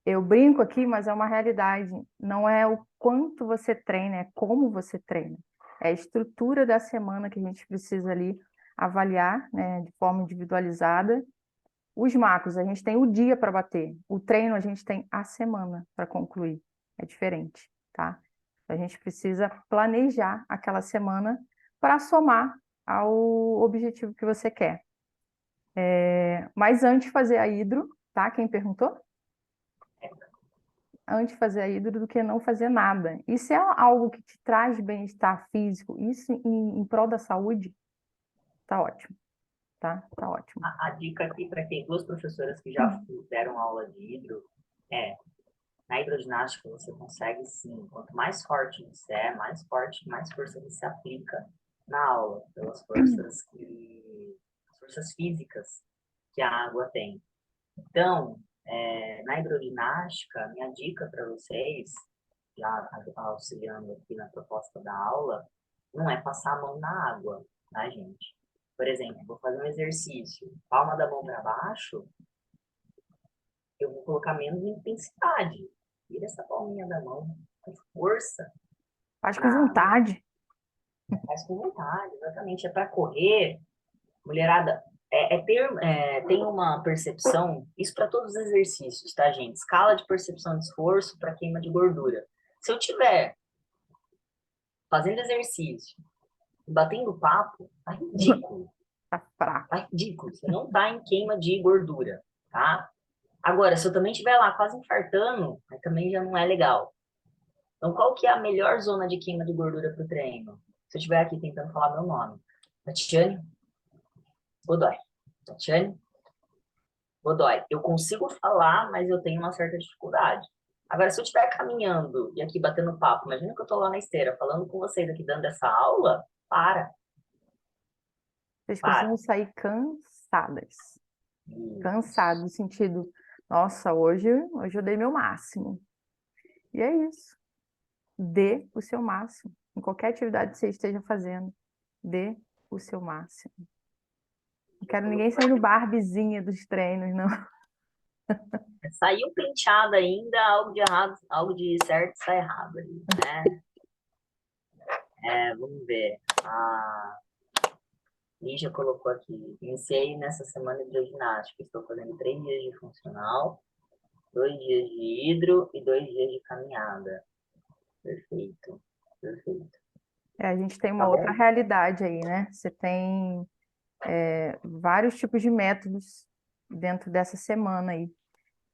Eu brinco aqui, mas é uma realidade. Não é o quanto você treina, é como você treina. É a estrutura da semana que a gente precisa ali avaliar, né, de forma individualizada. Os macros, a gente tem o dia para bater. O treino, a gente tem a semana para concluir. É diferente, tá? A gente precisa planejar aquela semana para somar ao objetivo que você quer. Mas antes de fazer a hidro, tá? Quem perguntou? Antes de fazer a hidro do que não fazer nada. E se é algo que te traz bem-estar físico, isso em prol da saúde, tá ótimo, tá? Tá ótimo. A dica aqui para quem, duas professoras que já deram aula de hidro, é, na hidroginástica você consegue sim, quanto mais forte você é, mais forte, mais força você aplica na aula, pelas forças físicas que a água tem. Então, na hidroginástica, minha dica para vocês, já auxiliando aqui na proposta da aula, não é passar a mão na água, tá, gente? Por exemplo, vou fazer um exercício, palma da mão para baixo, eu vou colocar menos intensidade. Tira essa palminha da mão com força Faz com na água. vontade. Faz com vontade, exatamente. É para correr, mulherada. Tem uma percepção, isso para todos os exercícios, tá, gente? Escala de percepção de esforço para queima de gordura. Se eu tiver fazendo exercício, batendo papo, tá ridículo. Tá fraco. Tá ridículo. Você não tá em queima de gordura, tá? Agora, se eu também estiver lá quase infartando, aí também já não é legal. Então, qual que é a melhor zona de queima de gordura para o treino? Se eu estiver aqui tentando falar meu nome. Tatiane Godoy. Tatiane Godoy. Eu consigo falar, mas eu tenho uma certa dificuldade. Agora, se eu estiver caminhando e aqui batendo papo, imagina que eu estou lá na esteira falando com vocês aqui dando essa aula, para. Vocês precisam sair cansadas. Cansadas, no sentido, nossa, hoje eu dei meu máximo. E é isso. Dê o seu máximo. Em qualquer atividade que você esteja fazendo, dê o seu máximo. Não quero ninguém saindo Barbiezinha dos treinos, não. Saiu penteado ainda, algo de errado, algo de certo está errado ali, né? Vamos ver. A Lígia colocou aqui. Iniciei nessa semana de ginástica. Estou fazendo 3 dias de funcional, 2 dias de hidro e 2 dias de caminhada. Perfeito, perfeito. A gente tem Tá uma outra bom? realidade aí, né? Você tem vários tipos de métodos dentro dessa semana aí.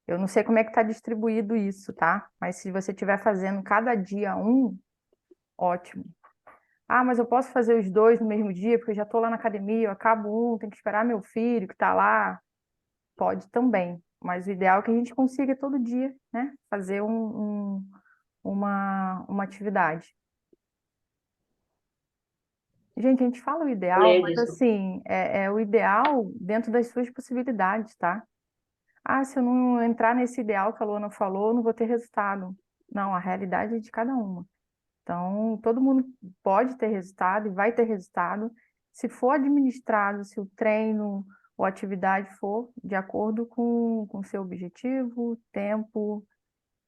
Eu não sei como é que está distribuído isso, tá? Mas se você estiver fazendo cada dia um, ótimo. Ah, mas eu posso fazer os dois no mesmo dia, porque eu já estou lá na academia, eu acabo um, tenho que esperar meu filho que está lá. Pode também, mas o ideal é que a gente consiga todo dia, né? Fazer uma atividade. Gente, a gente fala o ideal, Falei mas disso. assim, é o ideal dentro das suas possibilidades, tá? Ah, se eu não entrar nesse ideal que a Luana falou, eu não vou ter resultado. Não, a realidade é de cada uma. Então, todo mundo pode ter resultado e vai ter resultado se for administrado, se o treino ou atividade for de acordo com o seu objetivo, tempo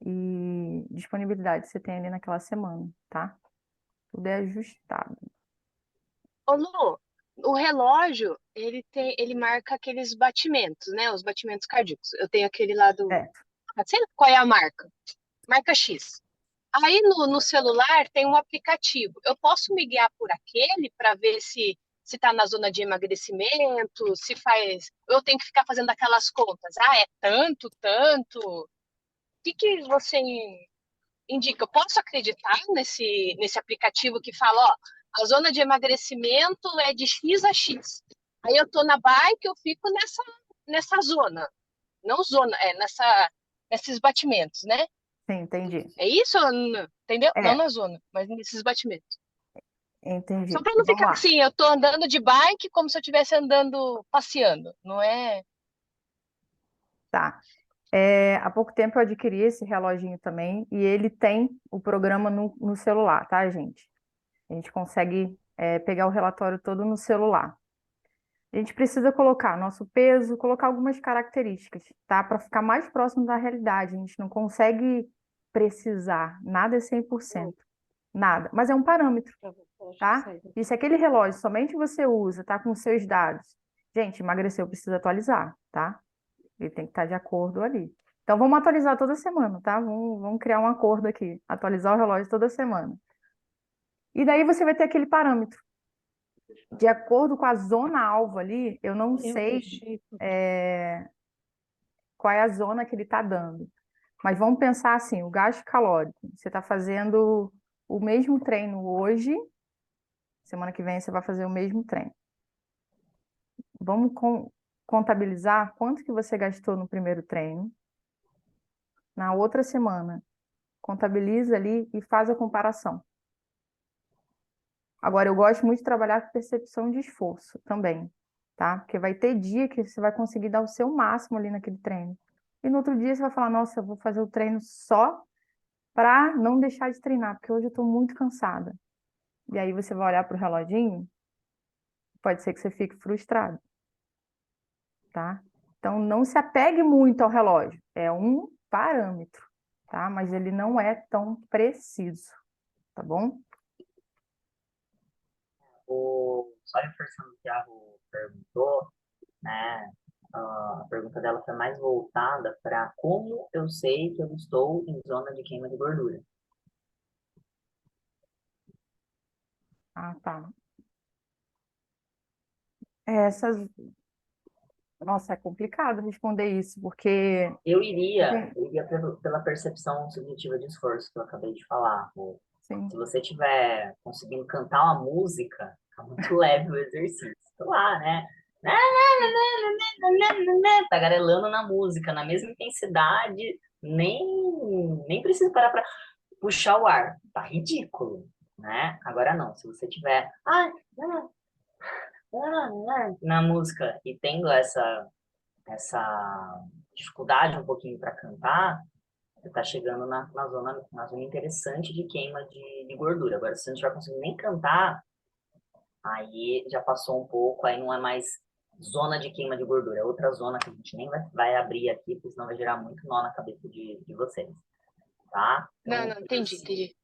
e disponibilidade que você tem ali naquela semana, tá? Tudo é ajustado. Ô, Lu, o relógio, ele marca aqueles batimentos, né? Os batimentos cardíacos. Eu tenho aquele lá do. É, Sei lá qual é a marca? Marca X. Aí no celular tem um aplicativo. Eu posso me guiar por aquele para ver se está na zona de emagrecimento, se faz. Eu tenho que ficar fazendo aquelas contas. Ah, é tanto, tanto. O que você indica? Eu posso acreditar nesse aplicativo que fala, ó, a zona de emagrecimento é de X a X. Aí eu tô na bike, eu fico nessa zona. Não zona, nesses batimentos, né? sim, entendi. É isso? Entendeu? Não É, na zona, mas nesses batimentos. Só entendi. para não Vamos ficar lá. assim, eu tô andando de bike como se eu estivesse andando passeando, não é? Tá. Há pouco tempo eu adquiri esse reloginho também e ele tem o programa no celular, tá, gente? A gente consegue, pegar o relatório todo no celular. A gente precisa colocar nosso peso, colocar algumas características, tá? Para ficar mais próximo da realidade. A gente não consegue precisar, nada é 100%, nada. Mas é um parâmetro, tá? E se aquele relógio somente você usa, tá com os seus dados, gente, emagreceu, precisa atualizar, tá? Ele tem que estar de acordo ali. Então, vamos atualizar toda semana, tá? Vamos criar um acordo aqui, atualizar o relógio toda semana. E daí você vai ter aquele parâmetro. De acordo com a zona alvo ali, eu não sei qual é a zona que ele está dando. Mas vamos pensar assim, o gasto calórico. Você está fazendo o mesmo treino hoje, semana que vem você vai fazer o mesmo treino. Vamos contabilizar quanto que você gastou no primeiro treino. Na outra semana, contabiliza ali e faz a comparação. Agora, eu gosto muito de trabalhar com percepção de esforço também, tá? Porque vai ter dia que você vai conseguir dar o seu máximo ali naquele treino. E no outro dia você vai falar, nossa, eu vou fazer o treino só para não deixar de treinar, porque hoje eu estou muito cansada. E aí você vai olhar para o reloginho, pode ser que você fique frustrado, tá? Então, não se apegue muito ao relógio. É um parâmetro, tá? Mas ele não é tão preciso, tá bom? Só reforçando o que a Ru perguntou, né? A pergunta dela foi mais voltada para como eu sei que eu estou em zona de queima de gordura. Ah, tá. Essas Nossa, é complicado responder isso, porque Eu iria pela percepção subjetiva de esforço que eu acabei de falar. sim, Se você estiver conseguindo cantar uma música, tá muito leve o exercício. Tô lá, né? Tagarelando na música, na mesma intensidade, nem precisa parar para puxar o ar. Tá ridículo, né? Agora não, se você tiver na música e tendo essa dificuldade um pouquinho para cantar, você está chegando na zona interessante de queima de gordura. Agora, se você não estiver conseguindo nem cantar, aí já passou um pouco, aí não é mais zona de queima de gordura, é outra zona que a gente nem vai abrir aqui, porque senão vai gerar muito nó na cabeça de vocês, tá? Não, Então, não, entendi, entendi.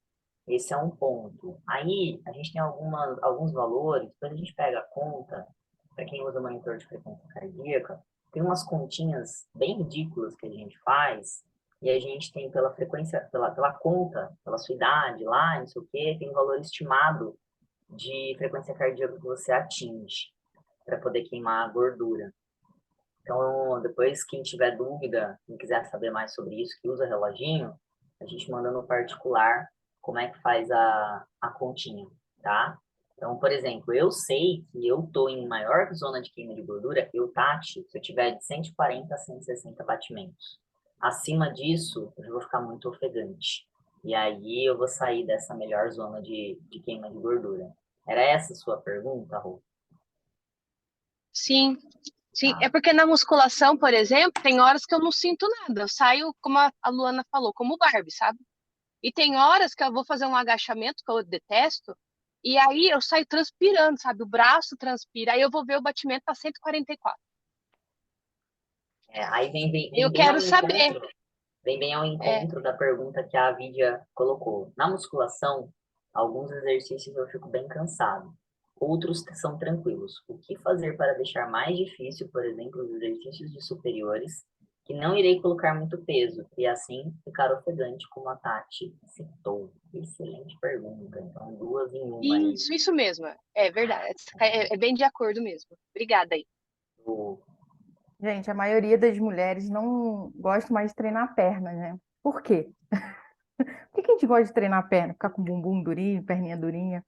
esse é um ponto. Aí, a gente tem alguns valores, depois a gente pega a conta, para quem usa monitor de frequência cardíaca, tem umas continhas bem ridículas que a gente faz, e a gente tem pela frequência, pela conta, pela sua idade lá, não sei o quê, tem um valor estimado de frequência cardíaca que você atinge para poder queimar a gordura. Então, depois, quem tiver dúvida, quem quiser saber mais sobre isso, que usa reloginho, a gente manda no particular como é que faz a continha, tá? Então, por exemplo, eu sei que eu tô em maior zona de queima de gordura, Tati, se eu tiver de 140 a 160 batimentos. Acima disso, eu já vou ficar muito ofegante. E aí eu vou sair dessa melhor zona de queima de gordura. Era essa a sua pergunta, Rô? Sim. Sim, tá? é porque na musculação, por exemplo, tem horas que eu não sinto nada. Eu saio, como a Luana falou, como Barbie, sabe? E tem horas que eu vou fazer um agachamento que eu detesto, e aí eu saio transpirando, sabe? O braço transpira, aí eu vou ver o batimento tá 144. Aí Eu vem bem ao quero saber. encontro, vem bem ao É, encontro da pergunta que a Vidia colocou. Na musculação, alguns exercícios eu fico bem cansado, outros são tranquilos. O que fazer para deixar mais difícil, por exemplo, os exercícios de superiores, que não irei colocar muito peso, e assim ficar ofegante, como a Tati citou? Excelente pergunta. Então, duas em uma aí. isso mesmo. É verdade. É bem de acordo mesmo. Obrigada aí. Do- Gente, a maioria das mulheres não gosta mais de treinar a perna, né? Por quê? Por que que a gente gosta de treinar a perna? Ficar com o bumbum durinho, perninha durinha?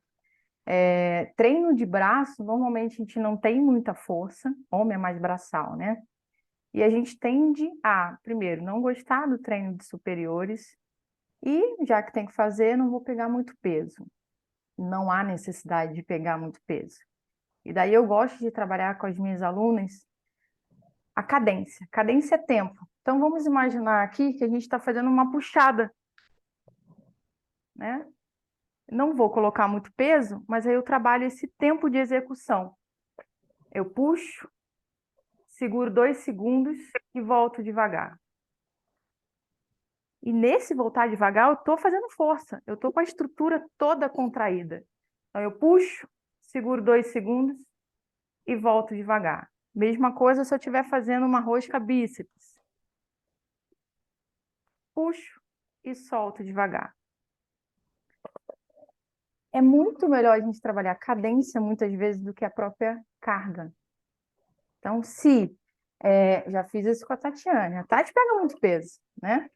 Treino de braço, normalmente a gente não tem muita força, homem é mais braçal, né? E a gente tende a, primeiro, não gostar do treino de superiores e, já que tem que fazer, não vou pegar muito peso. Não há necessidade de pegar muito peso. E daí eu gosto de trabalhar com as minhas alunas a cadência. Cadência é tempo. Então vamos imaginar aqui que a gente está fazendo uma puxada, né? Não vou colocar muito peso, mas aí eu trabalho esse tempo de execução. Eu puxo, seguro 2 segundos e volto devagar. E nesse voltar devagar, eu estou fazendo força, eu estou com a estrutura toda contraída. Então, eu puxo, seguro 2 segundos e volto devagar. Mesma coisa se eu estiver fazendo uma rosca bíceps. Puxo e solto devagar. É muito melhor a gente trabalhar cadência muitas vezes do que a própria carga. Então, já fiz isso com a Tatiane. A Tati pega muito peso, né?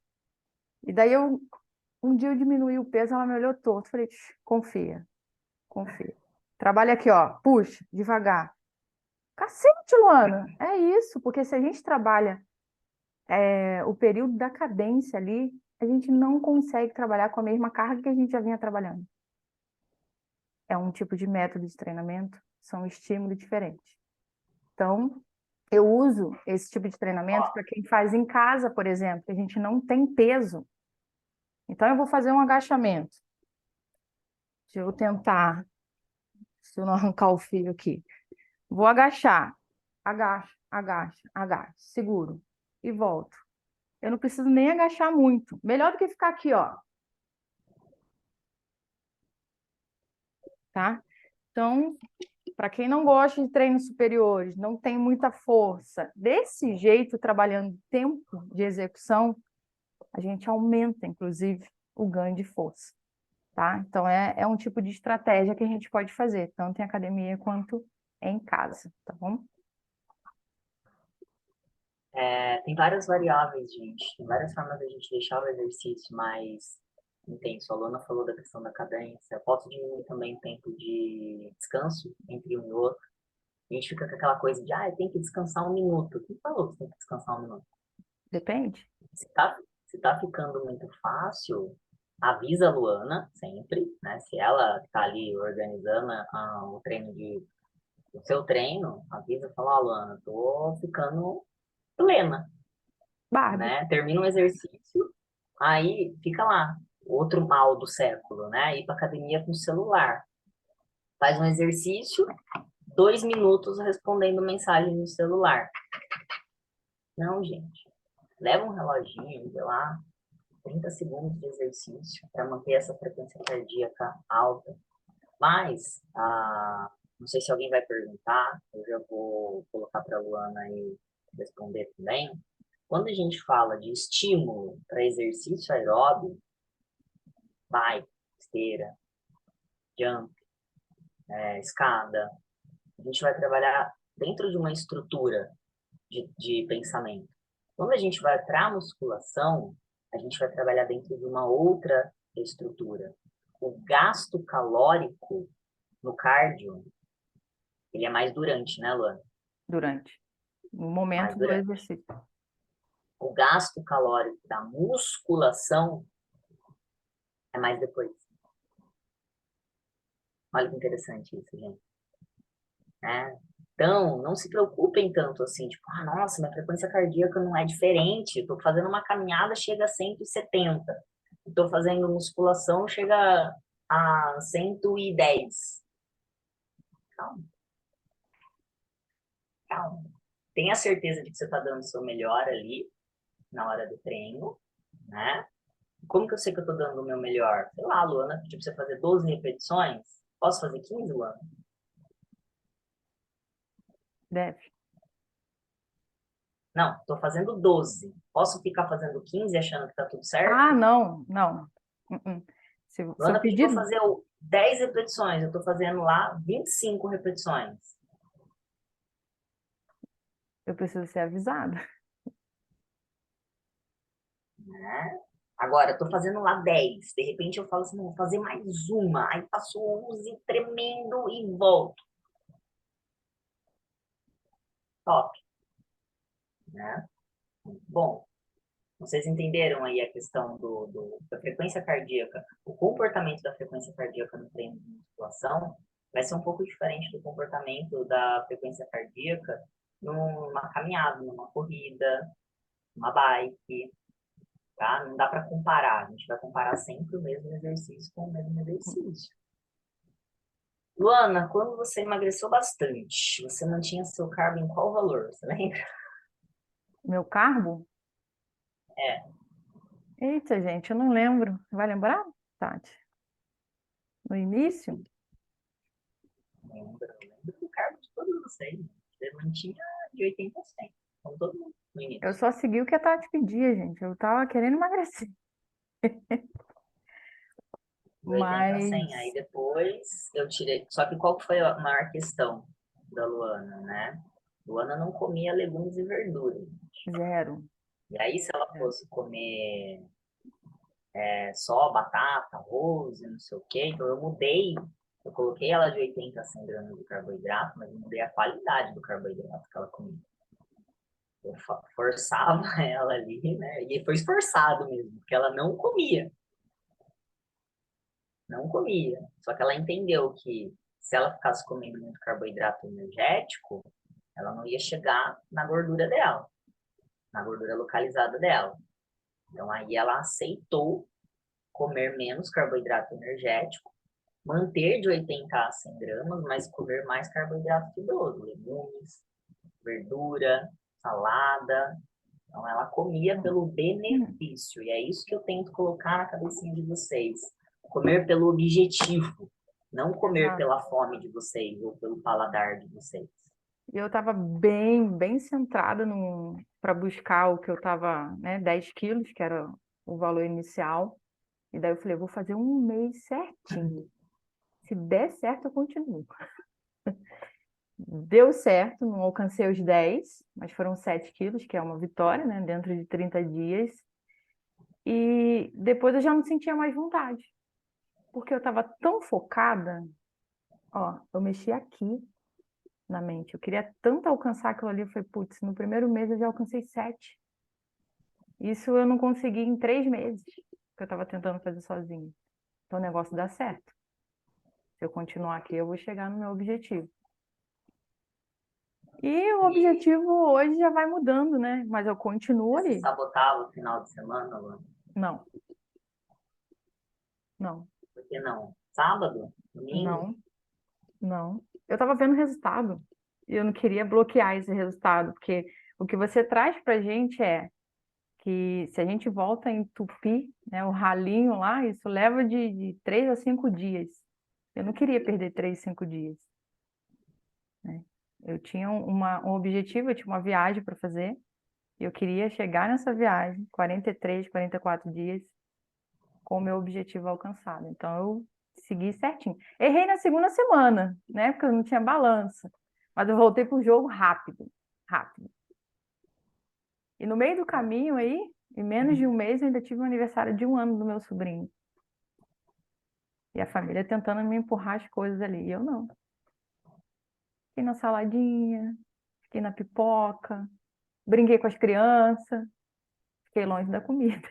E daí um dia eu diminuí o peso, ela me olhou torto. Falei, confia, confia. Trabalha aqui, ó, puxa, devagar. Cacete, Luana, é isso, porque se a gente trabalha o período da cadência ali, a gente não consegue trabalhar com a mesma carga que a gente já vinha trabalhando. É um tipo de método de treinamento, são estímulos diferentes. Então, eu uso esse tipo de treinamento para quem faz em casa, por exemplo, que a gente não tem peso. Então, eu vou fazer um agachamento. Deixa eu tentar, se eu não arrancar o fio aqui. Vou agachar. Agacho, agacho, agacho. Seguro. E volto. Eu não preciso nem agachar muito. Melhor do que ficar aqui, ó. Tá? Então, para quem não gosta de treinos superiores, não tem muita força, desse jeito, trabalhando tempo de execução, a gente aumenta, inclusive, o ganho de força, tá? Então, é um tipo de estratégia que a gente pode fazer, tanto em academia quanto em casa, tá bom? Tem várias variáveis, gente. Tem várias formas da gente deixar o exercício mais intenso. A Luana falou da questão da cadência. Eu posso diminuir também o tempo de descanso entre um e outro. A gente fica com aquela coisa de, tem que descansar 1 minuto. Quem falou que tem que descansar 1 minuto? Depende. Se tá ficando muito fácil, avisa a Luana sempre, né? Se ela tá ali organizando o seu treino, avisa, fala, Luana, tô ficando plena, Bárbaro. né? Termina um exercício, aí fica lá, outro mal do século, né? Ir pra academia com o celular. Faz um exercício, 2 minutos respondendo mensagem no celular. Não, gente. Leva um reloginho, sei lá, 30 segundos de exercício para manter essa frequência cardíaca alta. Mas, não sei se alguém vai perguntar, eu já vou colocar para a Luana aí responder também. Quando a gente fala de estímulo para exercício aeróbio, bike, esteira, jump, escada, a gente vai trabalhar dentro de uma estrutura de pensamento. Quando a gente vai para a musculação, a gente vai trabalhar dentro de uma outra estrutura. O gasto calórico no cardio, ele é mais durante, né, Luana? Durante o Mais momento do durante. exercício. O gasto calórico da musculação é mais depois. Olha que interessante isso, gente. Então, não se preocupem tanto assim, tipo, ah, nossa, minha frequência cardíaca não é diferente. Estou fazendo uma caminhada, chega a 170. Estou fazendo musculação, chega a 110. Calma, calma. Tenha certeza de que você está dando o seu melhor ali na hora do treino, né? Como que eu sei que eu estou dando o meu melhor? Sei lá, Luana pediu para você fazer 12 repetições. Posso fazer 15, Luana? Deve. Não, estou fazendo 12. Posso ficar fazendo 15 achando que está tudo certo? Ah, não, não. Se eu Luana pediu pedir, para fazer 10 repetições. Eu estou fazendo lá 25 repetições. eu preciso ser avisada. Né? Agora, eu tô fazendo lá 10. De repente eu falo assim, não, vou fazer mais uma. Aí passo 11 tremendo e volto. Top, né? Bom, vocês entenderam aí a questão da frequência cardíaca. O comportamento da frequência cardíaca no treino de musculação vai ser um pouco diferente do comportamento da frequência cardíaca numa caminhada, numa corrida, numa bike, tá? Não dá para comparar. A gente vai comparar sempre o mesmo exercício com o mesmo exercício. Luana, quando você emagreceu bastante, você mantinha seu carbo em qual valor? Você lembra? Meu carbo? É, Eita, gente, eu não lembro. Vai lembrar, Tati? No início? lembro que o carbo de todos vocês. Você mantinha de 80 a 100, como todo mundo no início. Eu só segui o que a Tati pedia, gente. Eu tava querendo emagrecer. De 80 a 100. Mas Aí depois eu tirei. Só que qual que foi a maior questão da Luana, né? Luana não comia legumes e verduras. zero. E aí, se ela É. fosse comer só batata, arroz e não sei o quê, então eu mudei. Eu coloquei ela de 80 a 100 gramas de carboidrato, mas eu mudei a qualidade do carboidrato que ela comia. Eu forçava ela ali, né? E foi esforçado mesmo, porque ela não comia. Não comia. Só que ela entendeu que se ela ficasse comendo muito carboidrato energético, ela não ia chegar na gordura dela, na gordura localizada dela. Então aí ela aceitou comer menos carboidrato energético, manter de 80 a 100 gramas, mas comer mais carboidrato fibroso, legumes, verdura, salada. Então, ela comia pelo benefício. E é isso que eu tento colocar na cabecinha de vocês. Comer pelo objetivo, não comer Exato. pela fome de vocês ou pelo paladar de vocês. E eu estava bem centrada para buscar o que eu estava, né, 10 quilos, que era o valor inicial. E daí eu falei, eu vou fazer um mês certinho. Se der certo, eu continuo. Deu certo, não alcancei os 10, mas foram 7 quilos, que é uma vitória, né, dentro de 30 dias. E depois eu já não sentia mais vontade, porque eu estava tão focada, ó, eu mexi aqui na mente. Eu queria tanto alcançar aquilo ali, eu falei, putz, no primeiro mês eu já alcancei 7. Isso eu não consegui em 3 meses, que eu estava tentando fazer sozinha. Então o negócio dá certo. Se eu continuar aqui, eu vou chegar no meu objetivo. E o objetivo hoje já vai mudando, né? Mas eu continuo Você ali. sabotava o final de semana, Luana? Não, não, Por que não? Sábado? Domingo? não, não. Eu estava vendo o resultado e eu não queria bloquear esse resultado, porque o que você traz para a gente é que se a gente volta a entupir, né, o ralinho lá, isso leva de 3 a 5 dias. Eu não queria perder 3, 5 dias, né? Eu tinha um objetivo, eu tinha uma viagem para fazer, e eu queria chegar nessa viagem, 43, 44 dias, com o meu objetivo alcançado. Então, eu segui certinho. Errei na segunda semana, né? Porque eu não tinha balança. Mas eu voltei pro jogo rápido, rápido. E no meio do caminho aí, em menos de um mês, eu ainda tive o aniversário de 1 ano do meu sobrinho. E a família tentando me empurrar as coisas ali. E eu não. Fiquei na saladinha, fiquei na pipoca, brinquei com as crianças, fiquei longe da comida.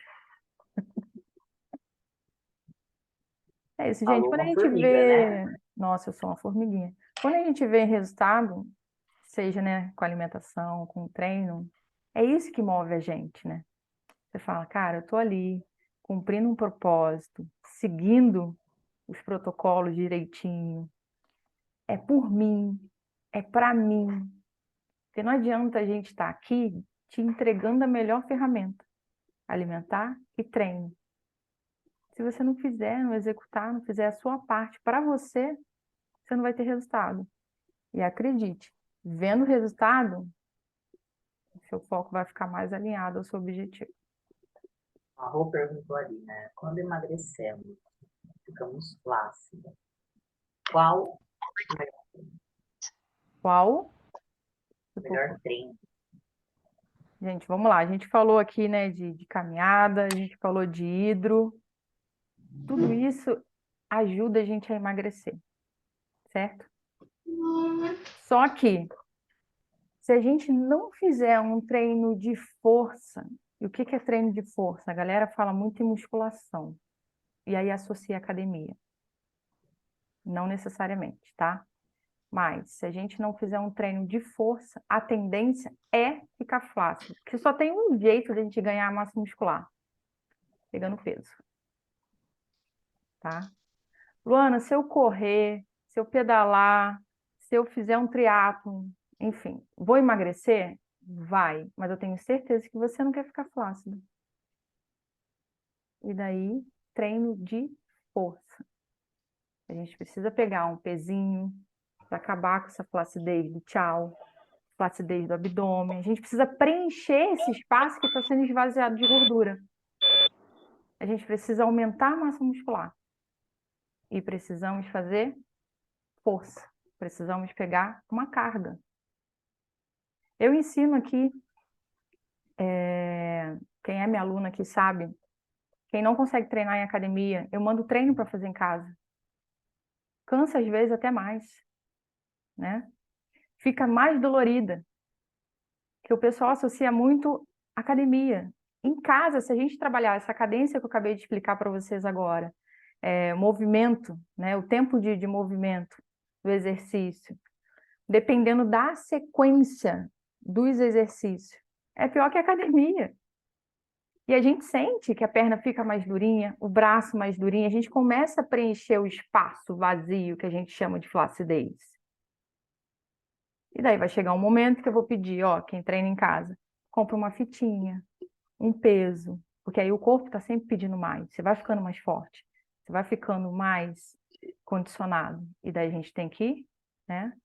É isso, gente. Falou Quando a uma gente formiga, né? vê. Nossa, eu sou uma formiguinha. Quando a gente vê resultado, seja, né, com alimentação, com treino, é isso que move a gente, né? Você fala, cara, eu tô ali, cumprindo um propósito, seguindo os protocolos direitinho, é por mim, é para mim. Porque não adianta a gente estar aqui te entregando a melhor ferramenta, alimentar e treino. Se você não fizer, não executar, não fizer a sua parte para você, você não vai ter resultado. E acredite, vendo o resultado, seu foco vai ficar mais alinhado ao seu objetivo. A Rô perguntou ali, né? Quando emagrecemos, ficamos flácidos. Qual Qual? o melhor treino? Gente, vamos lá. A gente falou aqui, né, de caminhada, a gente falou de hidro. Tudo isso ajuda a gente a emagrecer, certo? Só que, se a gente não fizer um treino de força, e o que que é treino de força? A galera fala muito em musculação, e aí associa academia. Não necessariamente, tá? Mas, se a gente não fizer um treino de força, a tendência é ficar flácido. Porque só tem um jeito de a gente ganhar massa muscular, pegando peso, tá? Luana, se eu correr, se eu pedalar, se eu fizer um triatlon, enfim, vou emagrecer? Vai, mas eu tenho certeza que você não quer ficar flácido. E daí, treino de força. A gente precisa pegar um pezinho para acabar com essa flacidez do tchau, flacidez do abdômen. A gente precisa preencher esse espaço que está sendo esvaziado de gordura. A gente precisa aumentar a massa muscular. E precisamos fazer força. Precisamos pegar uma carga. Eu ensino aqui, quem é minha aluna aqui sabe, quem não consegue treinar em academia, eu mando treino para fazer em casa. Cansa às vezes até mais, né? Fica mais dolorida, que o pessoal associa muito academia. Em casa, se a gente trabalhar essa cadência que eu acabei de explicar para vocês agora, movimento, né? O tempo de movimento do exercício, dependendo da sequência dos exercícios, é pior que a academia. E a gente sente que a perna fica mais durinha, o braço mais durinho, a gente começa a preencher o espaço vazio que a gente chama de flacidez. E daí vai chegar um momento que eu vou pedir, ó, quem treina em casa, compra uma fitinha, um peso, porque aí o corpo está sempre pedindo mais, você vai ficando mais forte, você vai ficando mais condicionado. E daí a gente tem que, né,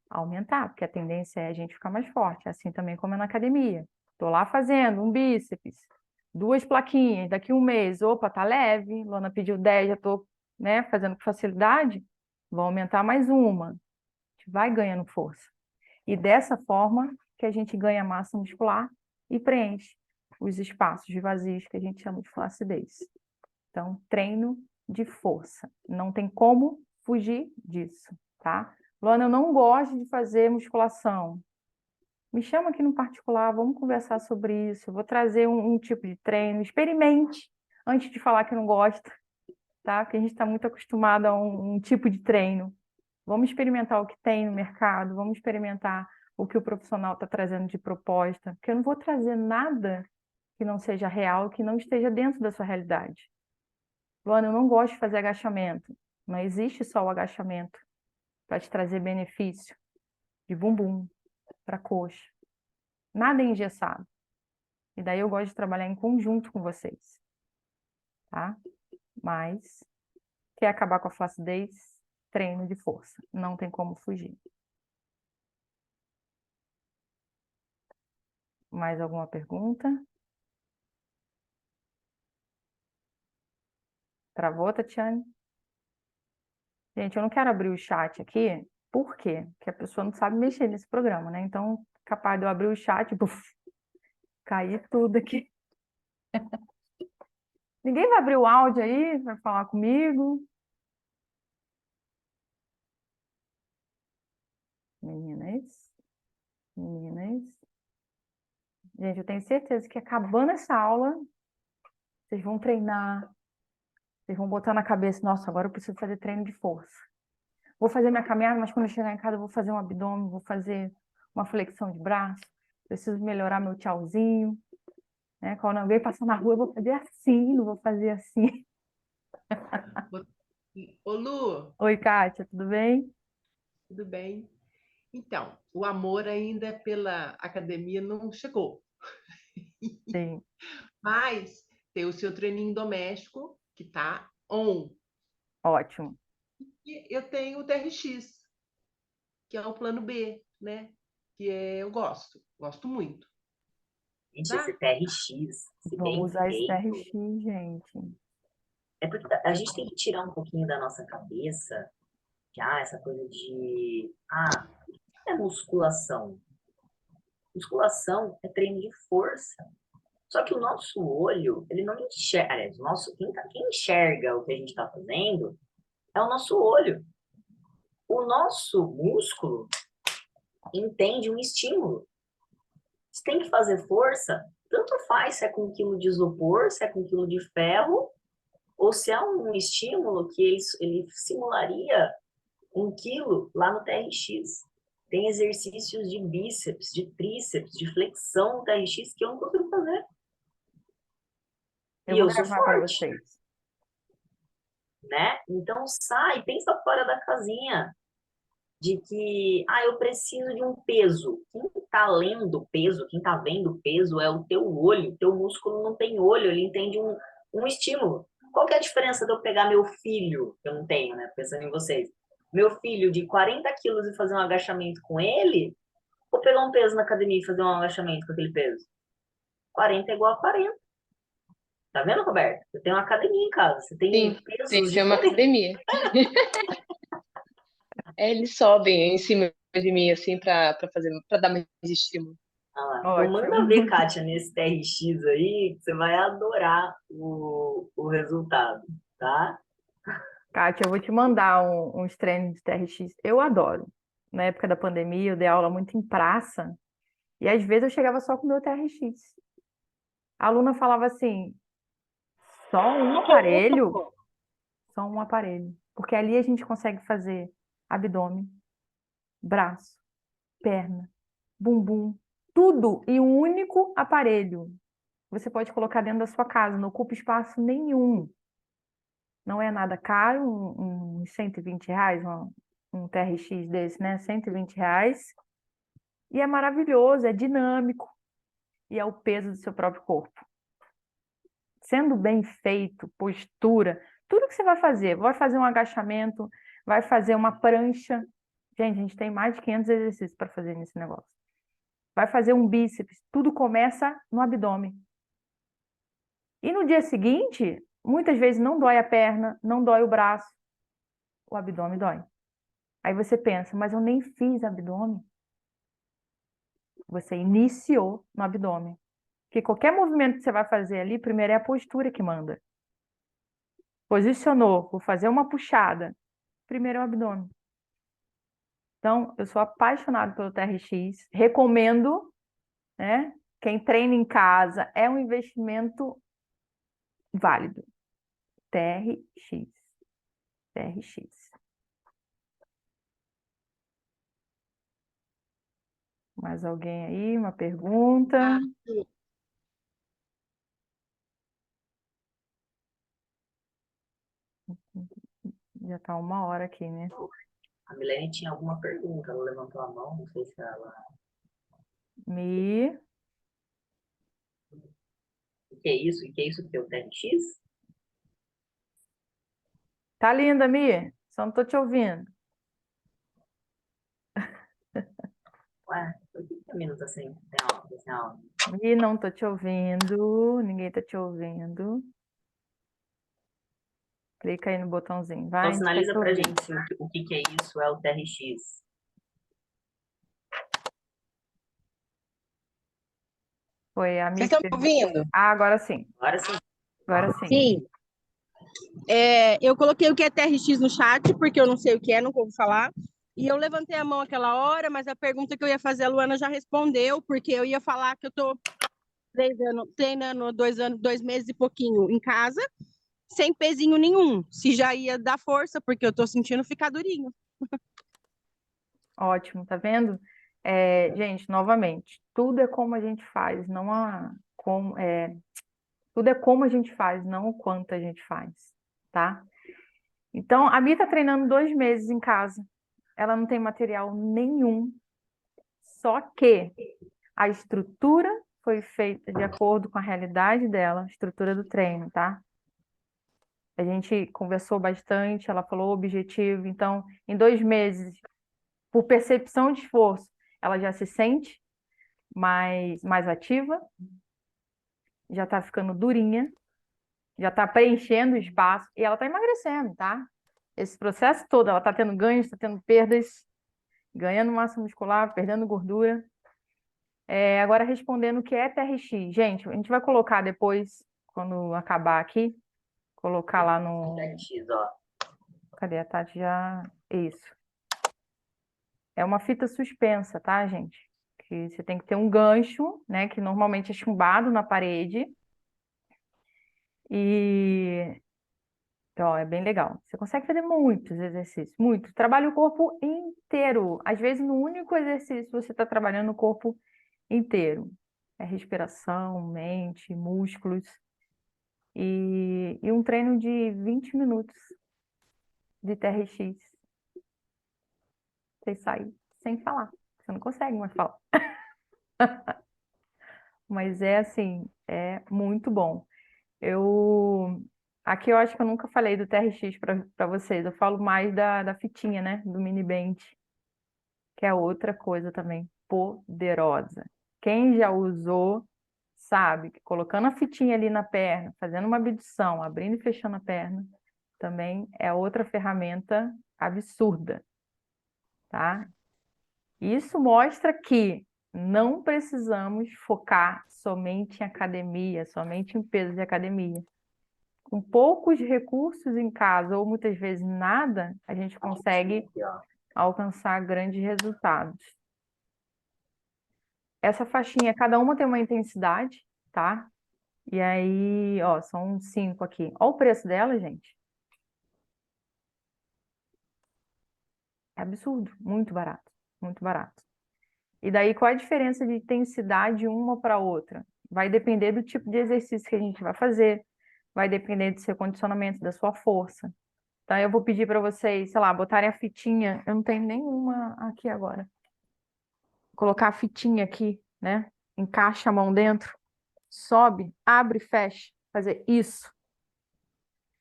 aumentar, porque a tendência é a gente ficar mais forte, assim também como é na academia. Estou lá fazendo um bíceps, 2 plaquinhas, daqui um mês, opa, tá leve, Luana pediu 10, já estou, né, fazendo com facilidade, vou aumentar mais uma. A gente vai ganhando força. E dessa forma que a gente ganha massa muscular e preenche os espaços vazios que a gente chama de flacidez. Então, treino de força. Não tem como fugir disso, tá? Luana, eu não gosto de fazer musculação. Me chama aqui no particular, vamos conversar sobre isso. Eu vou trazer um tipo de treino. Experimente antes de falar que não gosta, tá? Porque a gente está muito acostumado a um tipo de treino. Vamos experimentar o que tem no mercado, vamos experimentar o que o profissional está trazendo de proposta, porque eu não vou trazer nada que não seja real, que não esteja dentro da sua realidade. Luana, eu não gosto de fazer agachamento. Não existe só o agachamento para te trazer benefício de bumbum para coxa. Nada é engessado. E daí eu gosto de trabalhar em conjunto com vocês. Tá? Mas, quer acabar com a flacidez? Treino de força. Não tem como fugir. Mais alguma pergunta? Travou, Tatiane? Gente, eu não quero abrir o chat aqui. Por quê? Porque a pessoa não sabe mexer nesse programa, né? Então, capaz de eu abrir o chat, buf, cair tudo aqui. Ninguém vai abrir o áudio aí, vai falar comigo? Meninas, meninas. Gente, eu tenho certeza que acabando essa aula, vocês vão treinar, vocês vão botar na cabeça, nossa, agora eu preciso fazer treino de força. Vou fazer minha caminhada, mas quando eu chegar em casa eu vou fazer um abdômen, vou fazer uma flexão de braço, preciso melhorar meu tchauzinho, né? Quando alguém passar na rua, eu vou fazer assim, não vou fazer assim. Ô, Lu, Oi, Kátia, tudo bem? tudo bem? Então, o amor ainda pela academia não chegou, Sim, mas tem o seu treininho doméstico que tá on. ótimo. E eu tenho o TRX, que é o plano B, né? Eu gosto muito, Gente, esse tá? TRX, se bem Vamos usar esse feito, TRX, gente. é porque a gente tem que tirar um pouquinho da nossa cabeça que, essa coisa de, o que é musculação? Musculação é treino de força. Só que o nosso olho, ele não enxerga, aliás, quem enxerga o que a gente está fazendo é o nosso olho. O nosso músculo entende um estímulo. Você tem que fazer força, tanto faz se é com um quilo de isopor, se é com um quilo de ferro, ou se é um estímulo que ele simularia 1 quilo lá no TRX. Tem exercícios de bíceps, de tríceps, de flexão no TRX que eu não consigo fazer. Eu E vou eu sou gravar para forte, vocês. né? Então sai, pensa fora da casinha de que, eu preciso de um peso. Quem está lendo peso, quem está vendo peso é o teu olho. O teu músculo não tem olho, ele entende um estímulo. Qual que é a diferença de eu pegar meu filho, que eu não tenho, né? Pensando em vocês. Meu filho de 40 quilos e fazer um agachamento com ele, ou pegar um peso na academia e fazer um agachamento com aquele peso? 40 é igual a 40. Tá vendo, Roberto? Você tem uma academia em casa, você tem Sim, pesos tem uma diferentes. academia. Eles sobem em cima de mim, assim, para dar mais estímulo. Então manda Ótimo. ver, Kátia, nesse TRX aí, que você vai adorar o resultado, tá? Kátia, eu vou te mandar uns treinos de TRX. Eu adoro. Na época da pandemia, eu dei aula muito em praça e às vezes eu chegava só com o meu TRX. A aluna falava assim: só um aparelho? Só um aparelho. Porque ali a gente consegue fazer abdômen, braço, perna, bumbum, tudo em um único aparelho. Você pode colocar dentro da sua casa, não ocupa espaço nenhum. Não é nada caro, uns R$ 120, um TRX desse, né? R$ 120. E é maravilhoso, é dinâmico e é o peso do seu próprio corpo. Sendo bem feito, postura, tudo que você vai fazer um agachamento, vai fazer uma prancha. Gente, a gente tem mais de 500 exercícios para fazer nesse negócio. Vai fazer um bíceps, tudo começa no abdômen. E no dia seguinte, muitas vezes não dói a perna, não dói o braço, o abdômen dói. Aí você pensa, mas eu nem fiz abdômen. Você iniciou no abdômen. Porque qualquer movimento que você vai fazer ali, primeiro é a postura que manda. Posicionou, vou fazer uma puxada. Primeiro é o abdômen. Então, eu sou apaixonada pelo TRX. Recomendo, né? Quem treina em casa é um investimento válido. TRX. TRX. Mais alguém aí? Uma pergunta? Ah, Já está 1 hora aqui, né? A Milene tinha alguma pergunta, ela levantou a mão, não sei se ela... Mi. O que é isso? O que é isso que é o TRX? Tá linda, Mi? Só não tô te ouvindo. Ué, por que a mina tá sem aula? Mi, não tô te ouvindo. Ninguém tá te ouvindo. Clica aí no botãozinho. Vai, Então a gente quer sinaliza te pra ouvir. gente se o que é isso, é o TRX. Foi a Mi Vocês que estão me ouvindo? Ah, agora sim. Agora sim. Agora sim. Sim. Eu coloquei o que é TRX no chat, porque eu não sei o que é, nunca ouvi falar. E eu levantei a mão aquela hora, mas a pergunta que eu ia fazer, a Luana já respondeu, porque eu ia falar que eu estou treinando 2 anos, 2 meses e pouquinho em casa, sem pezinho nenhum. Se já ia dar força, porque eu estou sentindo ficar durinho. Ótimo, tá vendo? Gente, novamente, tudo é como a gente faz, não há como, tudo é como a gente faz, não o quanto a gente faz, tá? Então, a Bia tá treinando 2 meses em casa. Ela não tem material nenhum, só que a estrutura foi feita de acordo com a realidade dela, a estrutura do treino, tá? A gente conversou bastante, ela falou o objetivo. Então, em 2 meses, por percepção de esforço, ela já se sente mais ativa, já tá ficando durinha, já tá preenchendo o espaço e ela tá emagrecendo, tá? Esse processo todo, ela tá tendo ganhos, tá tendo perdas, ganhando massa muscular, perdendo gordura. Agora, respondendo o que é TRX. Gente, a gente vai colocar depois, quando acabar aqui, colocar lá no... TRX, ó. Cadê a Tati? Já... Isso. É uma fita suspensa, tá, gente? Que você tem que ter um gancho, né? Que normalmente é chumbado na parede. E... Ó, é bem legal. Você consegue fazer muitos exercícios, muitos. Trabalha o corpo inteiro. Às vezes, no único exercício, você está trabalhando o corpo inteiro. É respiração, mente, músculos. E um treino de 20 minutos de TRX. Você sai sem falar. Você não consegue mais falar. Mas é assim, é muito bom. Aqui eu acho que eu nunca falei do TRX para vocês. Eu falo mais da fitinha, né? Do mini band, que é outra coisa também poderosa. Quem já usou sabe que colocando a fitinha ali na perna, fazendo uma abdução, abrindo e fechando a perna, também é outra ferramenta absurda, tá? Isso mostra que não precisamos focar somente em academia, somente em peso de academia. Com poucos recursos em casa, ou muitas vezes nada, a gente consegue Aqui, ó. alcançar grandes resultados. Essa faixinha, cada uma tem uma intensidade, tá? E aí, ó, são 5 aqui. Olha o preço dela, gente. É absurdo, muito barato, muito barato. E daí, qual a diferença de intensidade uma para outra? Vai depender do tipo de exercício que a gente vai fazer, vai depender do seu condicionamento, da sua força. Então, eu vou pedir para vocês, sei lá, botarem a fitinha. Eu não tenho nenhuma aqui agora. Colocar a fitinha aqui, né? Encaixa a mão dentro, sobe, abre e fecha. Fazer isso.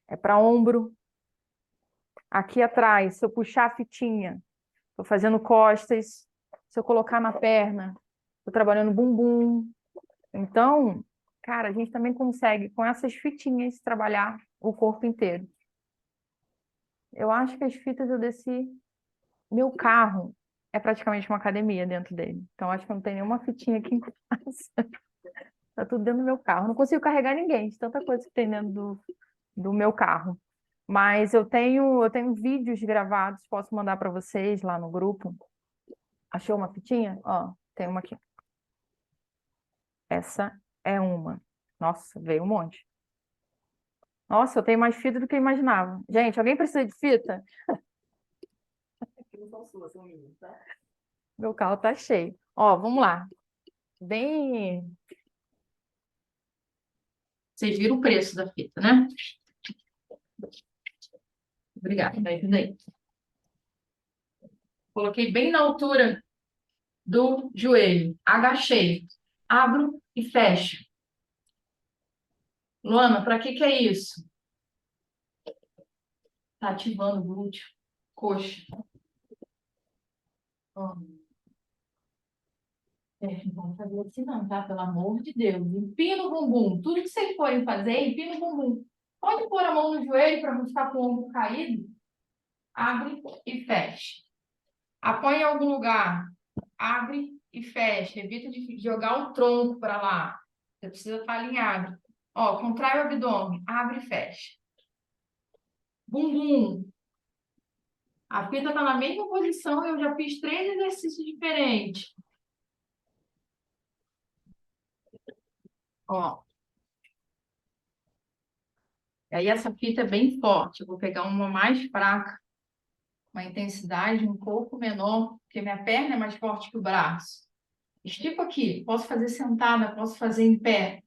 É para ombro. Aqui atrás, se eu puxar a fitinha, estou fazendo costas. Se eu colocar na perna, estou trabalhando bumbum. Então, cara, a gente também consegue, com essas fitinhas, trabalhar o corpo inteiro. Eu acho que as fitas eu desci. Meu carro é praticamente uma academia dentro dele. Então, acho que não tem nenhuma fitinha aqui em casa. Tá tudo dentro do meu carro. Não consigo carregar ninguém, de tanta coisa que tem dentro do meu carro. Mas eu tenho vídeos gravados, posso mandar para vocês lá no grupo. Achou uma fitinha? Ó, tem uma aqui. Essa é uma. Nossa, veio um monte. Nossa, eu tenho mais fita do que eu imaginava. Gente, alguém precisa de fita? Não são suas, são minhas, tá? Meu carro tá cheio. Ó, vamos lá. Bem. Vocês viram o preço da fita, né? Obrigada, me ajuda aí. Coloquei bem na altura do joelho. Agachei. Abro e fecho. Luana, para que é isso? Tá ativando o glúteo, coxa. Ó. Não vamos fazer assim não, tá? Pelo amor de Deus. Empina o bumbum. Tudo que vocês forem fazer, empina o bumbum. Pode pôr a mão no joelho para não ficar com o ombro caído. Abre e fecha. Apoia em algum lugar. Abre e fecha. Evita de jogar o tronco para lá. Você precisa estar alinhado. Ó, contrai o abdômen. Abre e fecha. Bumbum. A fita está na mesma posição e eu já fiz 3 exercícios diferentes. Ó. Aí essa fita é bem forte. Eu vou pegar uma mais fraca. uma intensidade um pouco menor, porque minha perna é mais forte que o braço. Estico aqui, posso fazer sentada, posso fazer em pé.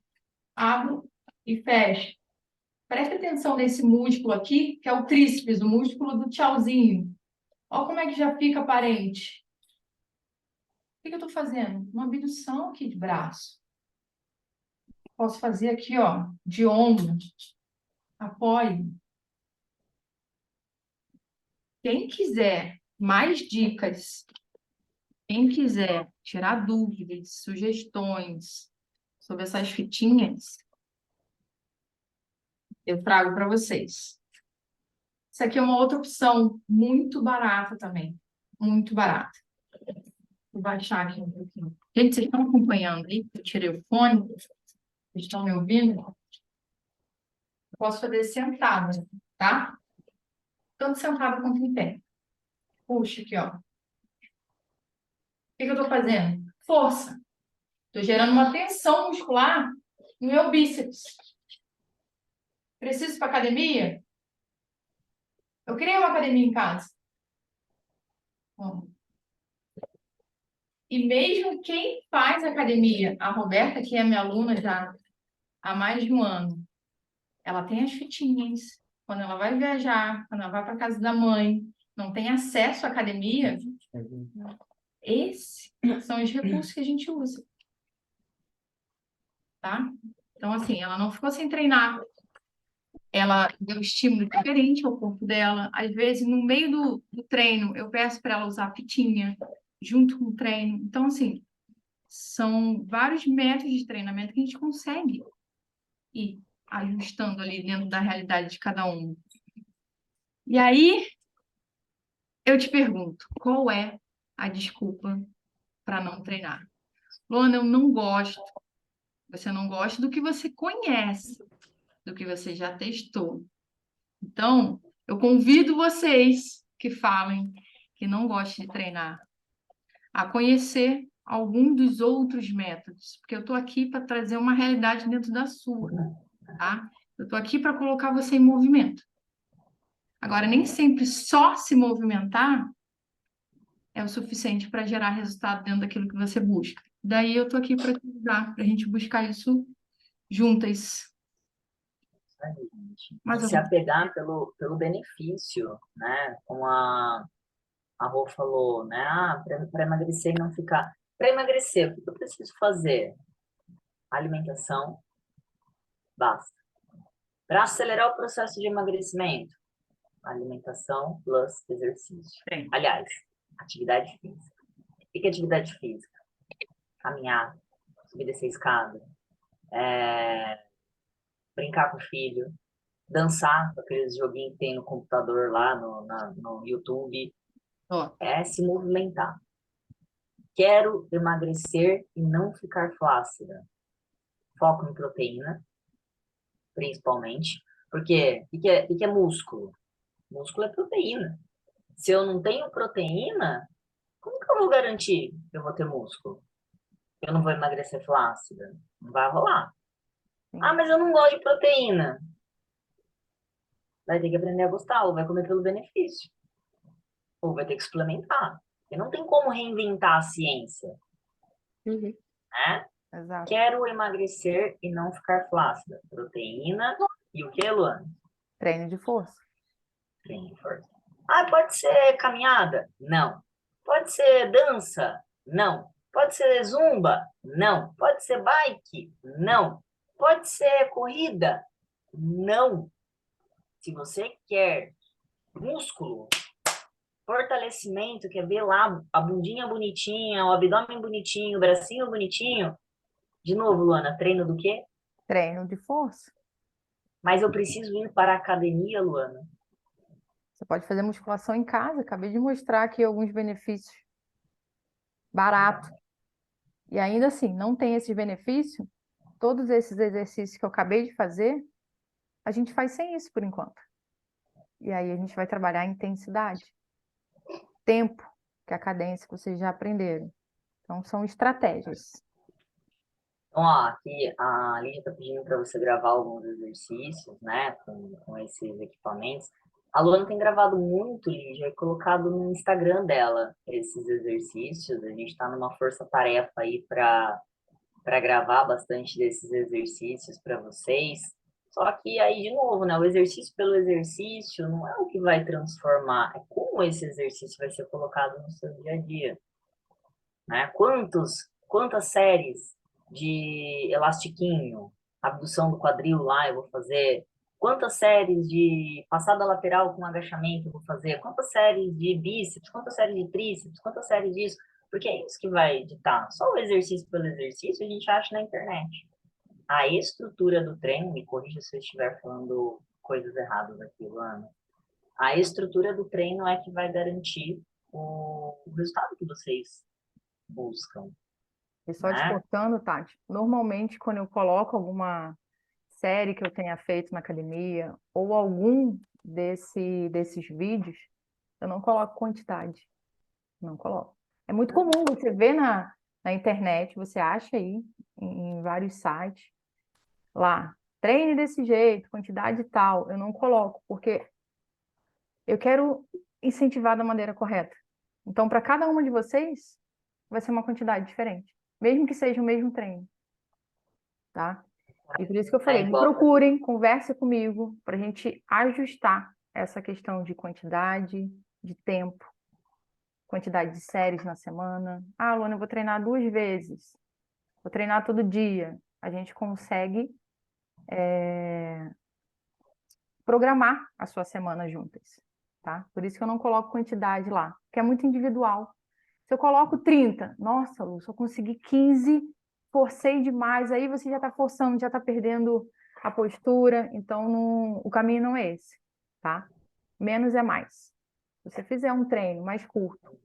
Abro e fecho. Preste atenção nesse músculo aqui, que é o tríceps, o músculo do tchauzinho. Olha como é que já fica aparente. O que eu estou fazendo? Uma abdução aqui de braço. Posso fazer aqui, ó, de ombro. Apoio. Quem quiser mais dicas, quem quiser tirar dúvidas, sugestões sobre essas fitinhas, eu trago para vocês. Isso aqui é uma outra opção muito barata também. Muito barata. Vou baixar aqui um pouquinho. Gente, vocês estão acompanhando aí? Eu tirei o fone. Vocês estão me ouvindo? Eu posso fazer sentada, tá? Tanto sentada quanto em pé. Puxa aqui, ó. O que eu tô fazendo? Força. Tô gerando uma tensão muscular no meu bíceps. Preciso ir para academia? Eu criei uma academia em casa. Ó. E mesmo quem faz academia, a Roberta, que é minha aluna já há mais de um ano, ela tem as fitinhas. Quando ela vai viajar, quando ela vai para casa da mãe, não tem acesso à academia, esses são os recursos que a gente usa. Tá? Então, assim, ela não ficou sem treinar. Ela deu estímulo diferente ao corpo dela. Às vezes, no meio do treino, eu peço para ela usar a fitinha junto com o treino. Então, assim, são vários métodos de treinamento que a gente consegue ir ajustando ali dentro da realidade de cada um. E aí, eu te pergunto, qual é a desculpa para não treinar? Luana, eu não gosto. Você não gosta do que você conhece, do que você já testou. Então, eu convido vocês que falem que não gostam de treinar a conhecer algum dos outros métodos, porque eu estou aqui para trazer uma realidade dentro da sua, tá? Eu estou aqui para colocar você em movimento. Agora, nem sempre só se movimentar é o suficiente para gerar resultado dentro daquilo que você busca. Daí eu estou aqui para te ajudar, para a gente buscar isso juntas. Mas E se apegar pelo benefício, né? Como a Rô falou, né? Ah, para emagrecer e não ficar. Para emagrecer, o que eu preciso fazer? Alimentação, basta. Para acelerar o processo de emagrecimento, alimentação plus exercício. Sim. Aliás, atividade física. O que é atividade física? Caminhar, subir e descer escada, brincar com o filho, dançar, aqueles joguinhos que tem no computador lá no YouTube, é se movimentar. Quero emagrecer e não ficar flácida. Foco em proteína, principalmente, porque o que é músculo? Músculo é proteína. Se eu não tenho proteína, como que eu vou garantir que eu vou ter músculo? Eu não vou emagrecer flácida? Não vai rolar. Ah, mas eu não gosto de proteína. Vai ter que aprender a gostar, ou vai comer pelo benefício. Ou vai ter que suplementar. Porque não tem como reinventar a ciência. Uhum. Né? Exato. Quero emagrecer e não ficar flácida. Proteína e o que, Luana? Treino de força. Treino de força. Ah, pode ser caminhada? Não. Pode ser dança? Não. Pode ser zumba? Não. Pode ser bike? Não. Pode ser corrida? Não. Se você quer músculo, fortalecimento, quer ver lá a bundinha bonitinha, o abdômen bonitinho, o bracinho bonitinho, de novo, Luana, treino do quê? Treino de força. Mas eu preciso ir para a academia, Luana. Você pode fazer musculação em casa. Acabei de mostrar aqui alguns benefícios. Barato. E ainda assim, não tem esse benefício. Todos esses exercícios que eu acabei de fazer, a gente faz sem isso por enquanto. E aí a gente vai trabalhar a intensidade, tempo, que é a cadência que vocês já aprenderam. Então, são estratégias. Então, ó, aqui a Lídia está pedindo para você gravar alguns exercícios, né, com esses equipamentos. A Luana tem gravado muito, Lígia, e colocado no Instagram dela esses exercícios. A gente está numa força-tarefa aí para gravar bastante desses exercícios para vocês. Só que aí, de novo, né, o exercício pelo exercício não é o que vai transformar, é como esse exercício vai ser colocado no seu dia a dia, né? Quantas séries de elastiquinho, abdução do quadril lá eu vou fazer? Quantas séries de passada lateral com agachamento eu vou fazer? Quantas séries de bíceps? Quantas séries de tríceps? Quantas séries disso? Porque é isso que vai ditar. Só o exercício pelo exercício a gente acha na internet. A estrutura do treino, me corrija se eu estiver falando coisas erradas aqui, Luana. A estrutura do treino é que vai garantir o resultado que vocês buscam, E só te né? cortando, Tati, normalmente quando eu coloco alguma série que eu tenha feito na academia ou algum desses vídeos, eu não coloco quantidade, não coloco. É muito comum você ver na internet, você acha aí em vários sites, lá, treine desse jeito, quantidade tal, eu não coloco, porque eu quero incentivar da maneira correta. Então, para cada uma de vocês, vai ser uma quantidade diferente, mesmo que seja o mesmo treino, tá? E por isso que eu É falei, me igual. procurem, converse comigo, para a gente ajustar essa questão de quantidade, de tempo, quantidade de séries na semana. Ah, Luana, eu vou treinar 2 vezes, vou treinar todo dia. A gente consegue programar a sua semana juntas, tá? Por isso que eu não coloco quantidade lá, que é muito individual. Se eu coloco 30, nossa, Lu, só consegui 15, forcei demais, aí você já está forçando, já está perdendo a postura, então o caminho não é esse, tá? Menos é mais. Se você fizer um treino mais curto,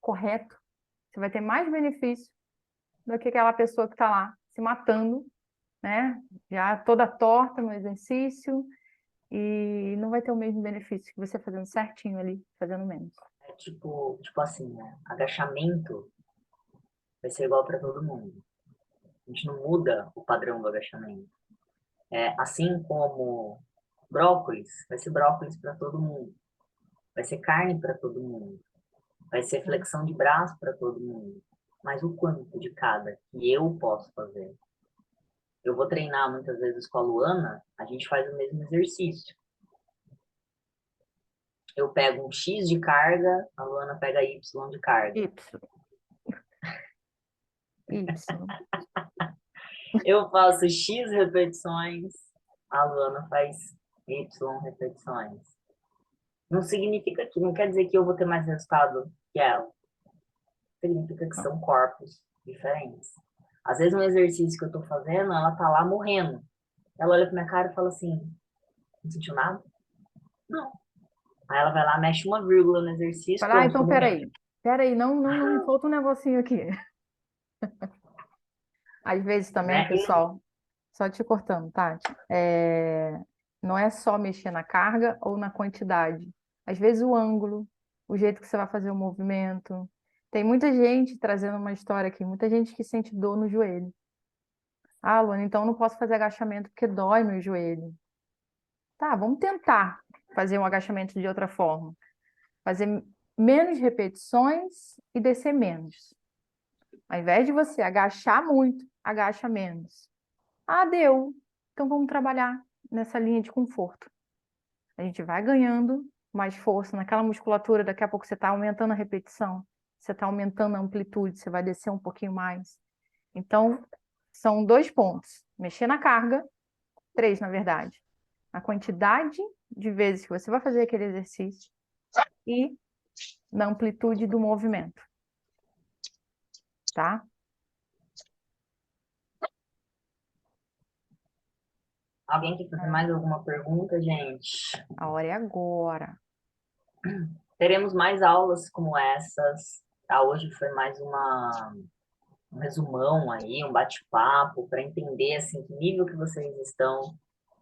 correto, você vai ter mais benefício do que aquela pessoa que está lá se matando, né? Já toda torta no exercício, e não vai ter o mesmo benefício que você fazendo certinho ali, fazendo menos. É tipo assim, né? Agachamento vai ser igual para todo mundo. A gente não muda o padrão do agachamento. É, assim como brócolis, vai ser brócolis para todo mundo. Vai ser carne para todo mundo. Vai ser flexão de braço para todo mundo. Mas o quanto de cada que eu posso fazer? Eu vou treinar muitas vezes com a Luana, a gente faz o mesmo exercício. Eu pego um X de carga, a Luana pega Y de carga. Y. Y. Eu faço X repetições, a Luana faz Y repetições. Não significa que, não quer dizer que eu vou ter mais resultado que ela. Significa que são corpos diferentes. Às vezes um exercício que eu tô fazendo, ela tá lá morrendo. Ela olha pra minha cara e fala assim, não sentiu nada? Não. Aí ela vai lá, mexe uma vírgula no exercício, Fala, ah, pronto, tô então morrendo. peraí, não, falta um negocinho aqui. Às vezes também, Né? pessoal, só te cortando, Tati, não é só mexer na carga ou na quantidade. Às vezes o ângulo, o jeito que você vai fazer o movimento. Tem muita gente trazendo uma história aqui, muita gente que sente dor no joelho. Ah, Luana, então eu não posso fazer agachamento porque dói meu joelho. Tá, vamos tentar fazer um agachamento de outra forma. Fazer menos repetições e descer menos. Ao invés de você agachar muito, agacha menos. Ah, deu. Então vamos trabalhar nessa linha de conforto. A gente vai ganhando mais força naquela musculatura, daqui a pouco você está aumentando a repetição, você está aumentando a amplitude, você vai descer um pouquinho mais. Então, são 2 pontos. Mexer na carga, 3, na verdade. A quantidade de vezes que você vai fazer aquele exercício e na amplitude do movimento. Tá? Alguém quer fazer mais alguma pergunta, gente? A hora é agora. Teremos mais aulas como essas. Tá? Hoje foi mais um resumão aí, um bate-papo para entender assim, que nível que vocês estão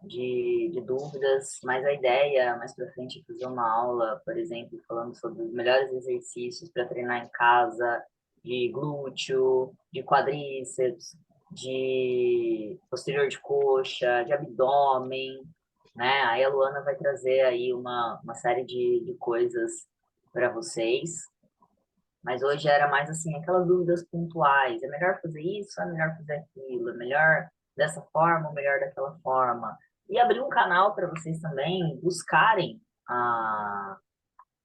de dúvidas, mas a ideia mais para frente é fazer uma aula, por exemplo, falando sobre os melhores exercícios para treinar em casa, de glúteo, de quadríceps, de posterior de coxa, de abdômen, né? Aí a Luana vai trazer aí uma série de coisas para vocês. Mas hoje era mais assim, aquelas dúvidas pontuais. É melhor fazer isso, é melhor fazer aquilo, é melhor dessa forma, ou melhor daquela forma. E abrir um canal para vocês também buscarem a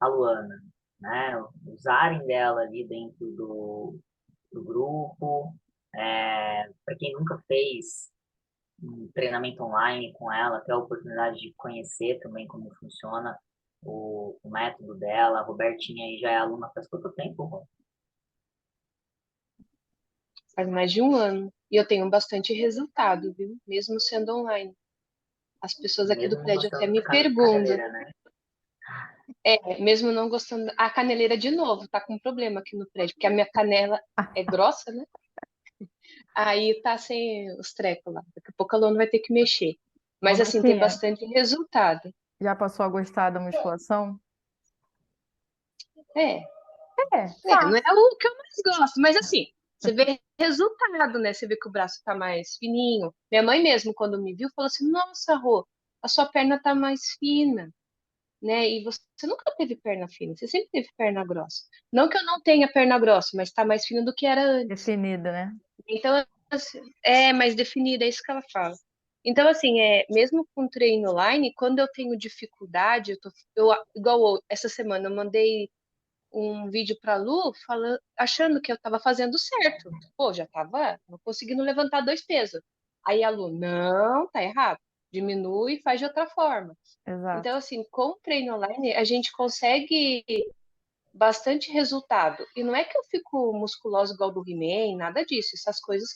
Luana, né? Usarem dela ali dentro do grupo. Para quem nunca fez um treinamento online com ela, ter a oportunidade de conhecer também como funciona o método dela. A Robertinha aí já é aluna faz quanto tempo, Rô? Faz mais de um ano. E eu tenho bastante resultado, viu? Mesmo sendo online. As pessoas aqui do Mesmo não prédio até gostando me da perguntam. caneleira, né? Mesmo não gostando. A caneleira, de novo, tá com problema aqui no prédio, porque a minha canela é grossa, né? Aí tá sem os trecos lá. Daqui a pouco a Luana vai ter que mexer. Mas, assim, tem Robertinha, bastante resultado. já passou a gostar da musculação? É, não é Fácil. o que eu mais gosto, mas assim, você vê resultado, né? Você vê que o braço tá mais fininho. Minha mãe mesmo, quando me viu, falou assim: Nossa, Rô, a sua perna tá mais fina, né? E você nunca teve perna fina, você sempre teve perna grossa. Não que eu não tenha perna grossa, mas tá mais fina do que era antes. Definida, né? Então, assim, mais definida, é isso que ela fala. Então, assim, mesmo com treino online, quando eu tenho dificuldade, igual essa semana, eu mandei um vídeo para a Lu falando, achando que eu estava fazendo certo. Pô, já estava não conseguindo levantar 2 pesos. Aí a Lu, não, tá errado. Diminui e faz de outra forma. Exato. Então, assim, com o treino online, a gente consegue bastante resultado. E não é que eu fico musculosa igual do He-Man, nada disso. Essas coisas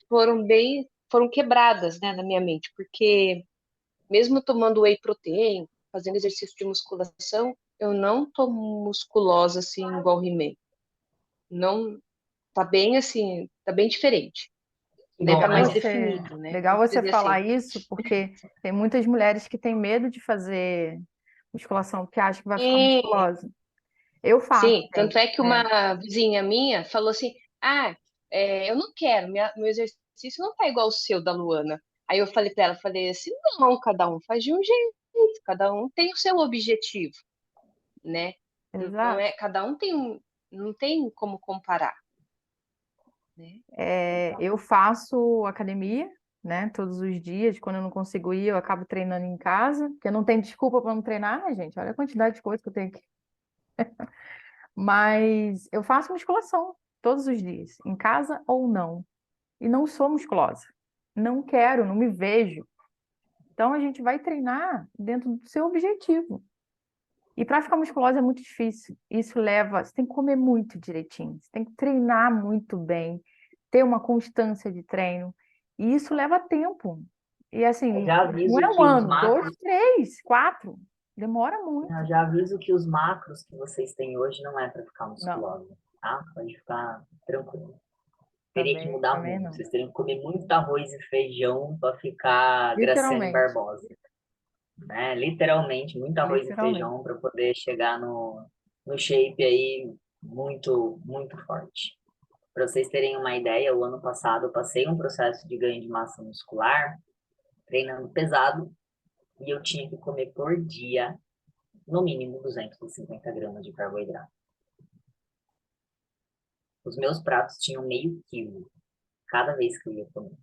foram quebradas, né, na minha mente, porque mesmo tomando whey protein, fazendo exercício de musculação, eu não tô musculosa assim igual o He-Man. Não, tá bem assim, tá bem diferente, Que né? bom, Tá mais mas definido, né? Legal Vamos você dizer falar assim. isso, porque tem muitas mulheres que têm medo de fazer musculação, porque acham que vai ficar Sim, musculosa. Eu faço, sim, gente. tanto é que uma vizinha minha falou assim: Ah, eu não quero, meu exercício não tá igual o seu da Luana. Aí eu falei pra ela, falei assim, não, cada um faz de um jeito, cada um tem o seu objetivo, né? Não Exato. é, cada um não tem como comparar, né? Eu faço academia, né, todos os dias. Quando eu não consigo ir, eu acabo treinando em casa, porque não tem desculpa para não treinar, né, gente? Olha a quantidade de coisa que eu tenho aqui. Mas eu faço musculação todos os dias, em casa ou não. E não sou musculosa. Não quero, não me vejo. Então a gente vai treinar dentro do seu objetivo. E para ficar musculosa é muito difícil. Isso leva, você tem que comer muito direitinho, você tem que treinar muito bem, ter uma constância de treino. E isso leva tempo. E eu assim, já não é aviso um que os ano, dois, macros, três, quatro. Demora muito. eu já aviso que os macros que vocês têm hoje não é para ficar Não, musculosa, tá? Pode ficar tranquilo. Teria que também, mudar também muito. não. Vocês teriam que comer muito arroz e feijão para ficar Graciane Literalmente, Barbosa, né? Literalmente, muito arroz e literalmente. feijão para poder chegar no shape aí muito, muito forte. Para vocês terem uma ideia, o ano passado eu passei um processo de ganho de massa muscular, treinando pesado, e eu tinha que comer por dia, no mínimo, 250 gramas de carboidrato. Os meus pratos tinham meio quilo cada vez que eu ia comer.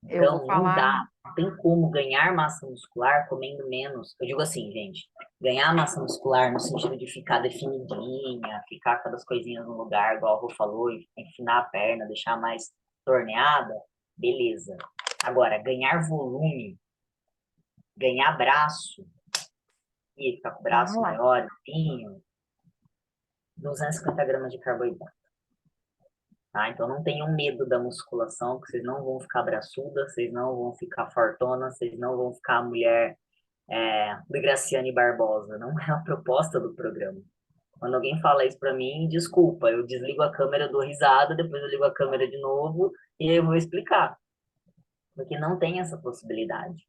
Eu vou Então, não falar, dá, não tem como ganhar massa muscular comendo menos. Eu digo assim, gente, ganhar massa muscular no sentido de ficar definidinha, ficar com as coisinhas no lugar, igual a Rô falou, enfinar a perna, deixar mais torneada, beleza. Agora, ganhar volume, ganhar braço, e ficar com o vamos braço lá. maior, limpinho, 250 gramas de carboidrato. Tá? Então não tenham medo da musculação, que vocês não vão ficar braçudas, vocês não vão ficar fortona, vocês não vão ficar a mulher do Graciane Barbosa. Não é a proposta do programa. Quando alguém fala isso para mim, desculpa, eu desligo a câmera, dou risada, depois eu ligo a câmera de novo e aí eu vou explicar. Porque não tem essa possibilidade.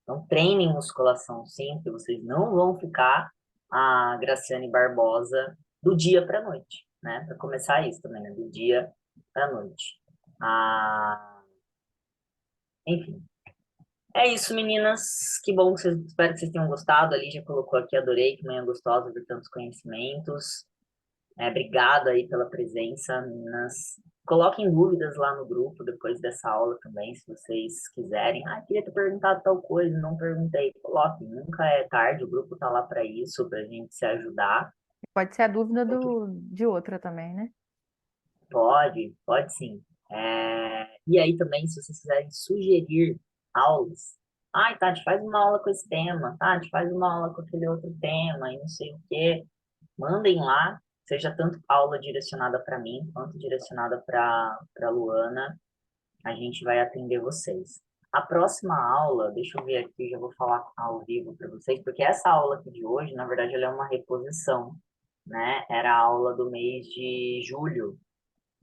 Então treinem musculação sim, porque vocês não vão ficar a Graciane Barbosa do dia para a noite, né? Para começar isso também, né? Do dia para a noite. Enfim, É isso, meninas. Que bom, espero que vocês tenham gostado. Ali já colocou aqui, adorei, que manhã gostosa, por tantos conhecimentos. Obrigado aí pela presença, meninas. Coloquem dúvidas lá no grupo depois dessa aula também, se vocês quiserem. Ah, queria ter perguntado tal coisa, não perguntei. Coloquem, nunca é tarde, o grupo tá lá para isso, para a gente se ajudar. Pode ser a dúvida de outra também, né? Pode sim. E aí também, se vocês quiserem sugerir aulas, ai, Tati, faz uma aula com esse tema, Tati, faz uma aula com aquele outro tema, e não sei o quê, mandem lá, seja tanto aula direcionada para mim, quanto direcionada para Luana, a gente vai atender vocês. A próxima aula, deixa eu ver aqui, já vou falar ao vivo para vocês, porque essa aula aqui de hoje, na verdade, ela é uma reposição, né? Era a aula do mês de julho,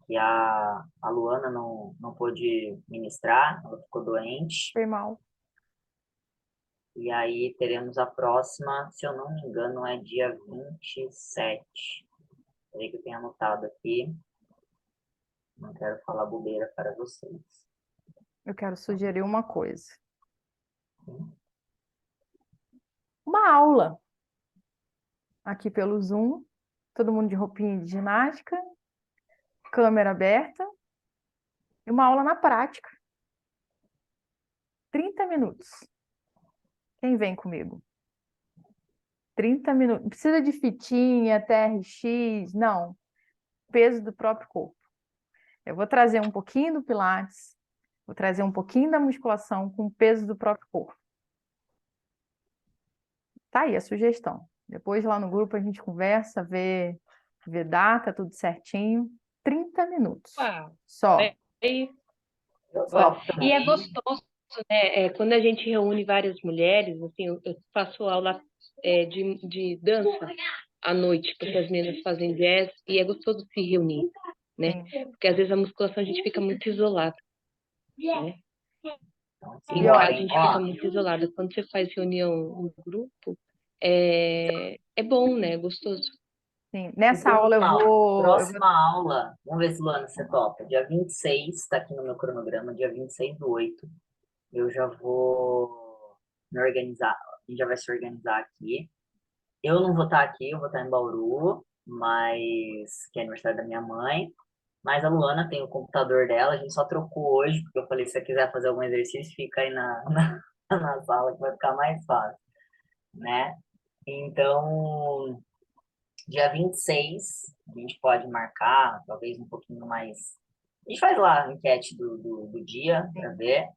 que a Luana não pôde ministrar, ela ficou doente. Foi mal. E aí teremos a próxima, se eu não me engano, é dia 27. Peraí que eu tenho anotado aqui. Não quero falar bobeira para vocês. Eu quero sugerir uma coisa. Uma aula aqui pelo Zoom, todo mundo de roupinha de ginástica, câmera aberta, e uma aula na prática. 30 minutos. Quem vem comigo? 30 minutos. Não precisa de fitinha, TRX, não. Peso do próprio corpo. Eu vou trazer um pouquinho do Pilates, vou trazer um pouquinho da musculação com o peso do próprio corpo. Tá aí a sugestão. Depois lá no grupo a gente conversa, vê data, tudo certinho. 30 minutos. Uau. Só. E também. é gostoso, né? Quando a gente reúne várias mulheres, assim, eu faço aula de dança à noite, porque as meninas fazem jazz, e é gostoso se reunir, né? Sim. Porque às vezes a musculação a gente fica muito isolado, né? Sim, Em casa a gente fica muito isolado. Quando você faz reunião no grupo, é bom, né? É gostoso. Sim. Nessa aula eu vou... Próxima aula, vamos ver se, Luana, você topa. Dia 26, está aqui no meu cronograma, dia 26/8. Eu já vou me organizar, a gente já vai se organizar aqui. Eu não vou estar aqui, eu vou estar em Bauru, mas que é aniversário da minha mãe. Mas a Luana tem o computador dela, a gente só trocou hoje, porque eu falei, se você quiser fazer algum exercício, fica aí na sala que vai ficar mais fácil, né? Então, dia 26, a gente pode marcar, talvez um pouquinho mais. A gente faz lá a enquete do dia para ver.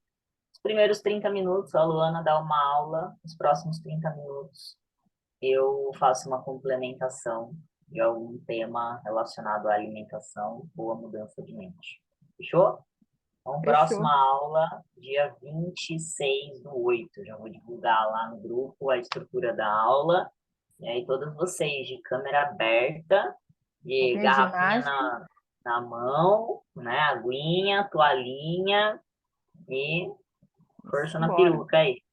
Os primeiros 30 minutos, a Luana dá uma aula, os próximos 30 minutos eu faço uma complementação de algum tema relacionado à alimentação ou à mudança de mente. Fechou? Então, próxima aula, dia 26/8. Já vou divulgar lá no grupo a estrutura da aula. E aí, todos vocês de câmera aberta, de garrafinha na mão, né? Aguinha, toalhinha e força na peruca aí.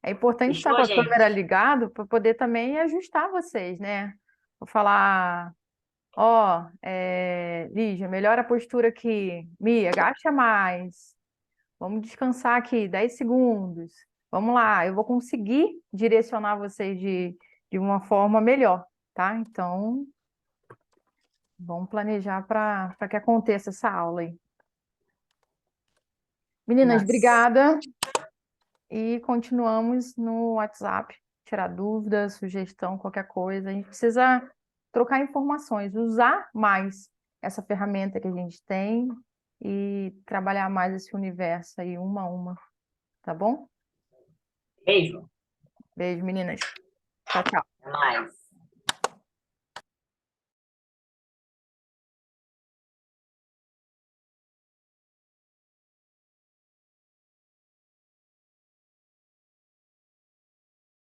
É importante estar com a câmera ligada para poder também ajustar vocês, né? Vou falar, Lígia, melhora a postura aqui. Mia, agacha mais. Vamos descansar aqui, 10 segundos. Vamos lá, eu vou conseguir direcionar vocês de uma forma melhor, tá? Então, vamos planejar para que aconteça essa aula aí. Meninas, obrigada. E continuamos no WhatsApp, tirar dúvidas, sugestão, qualquer coisa. A gente precisa trocar informações, usar mais essa ferramenta que a gente tem e trabalhar mais esse universo aí, uma a uma. Tá bom? Beijo. Beijo, meninas. Tchau, tchau. Até mais.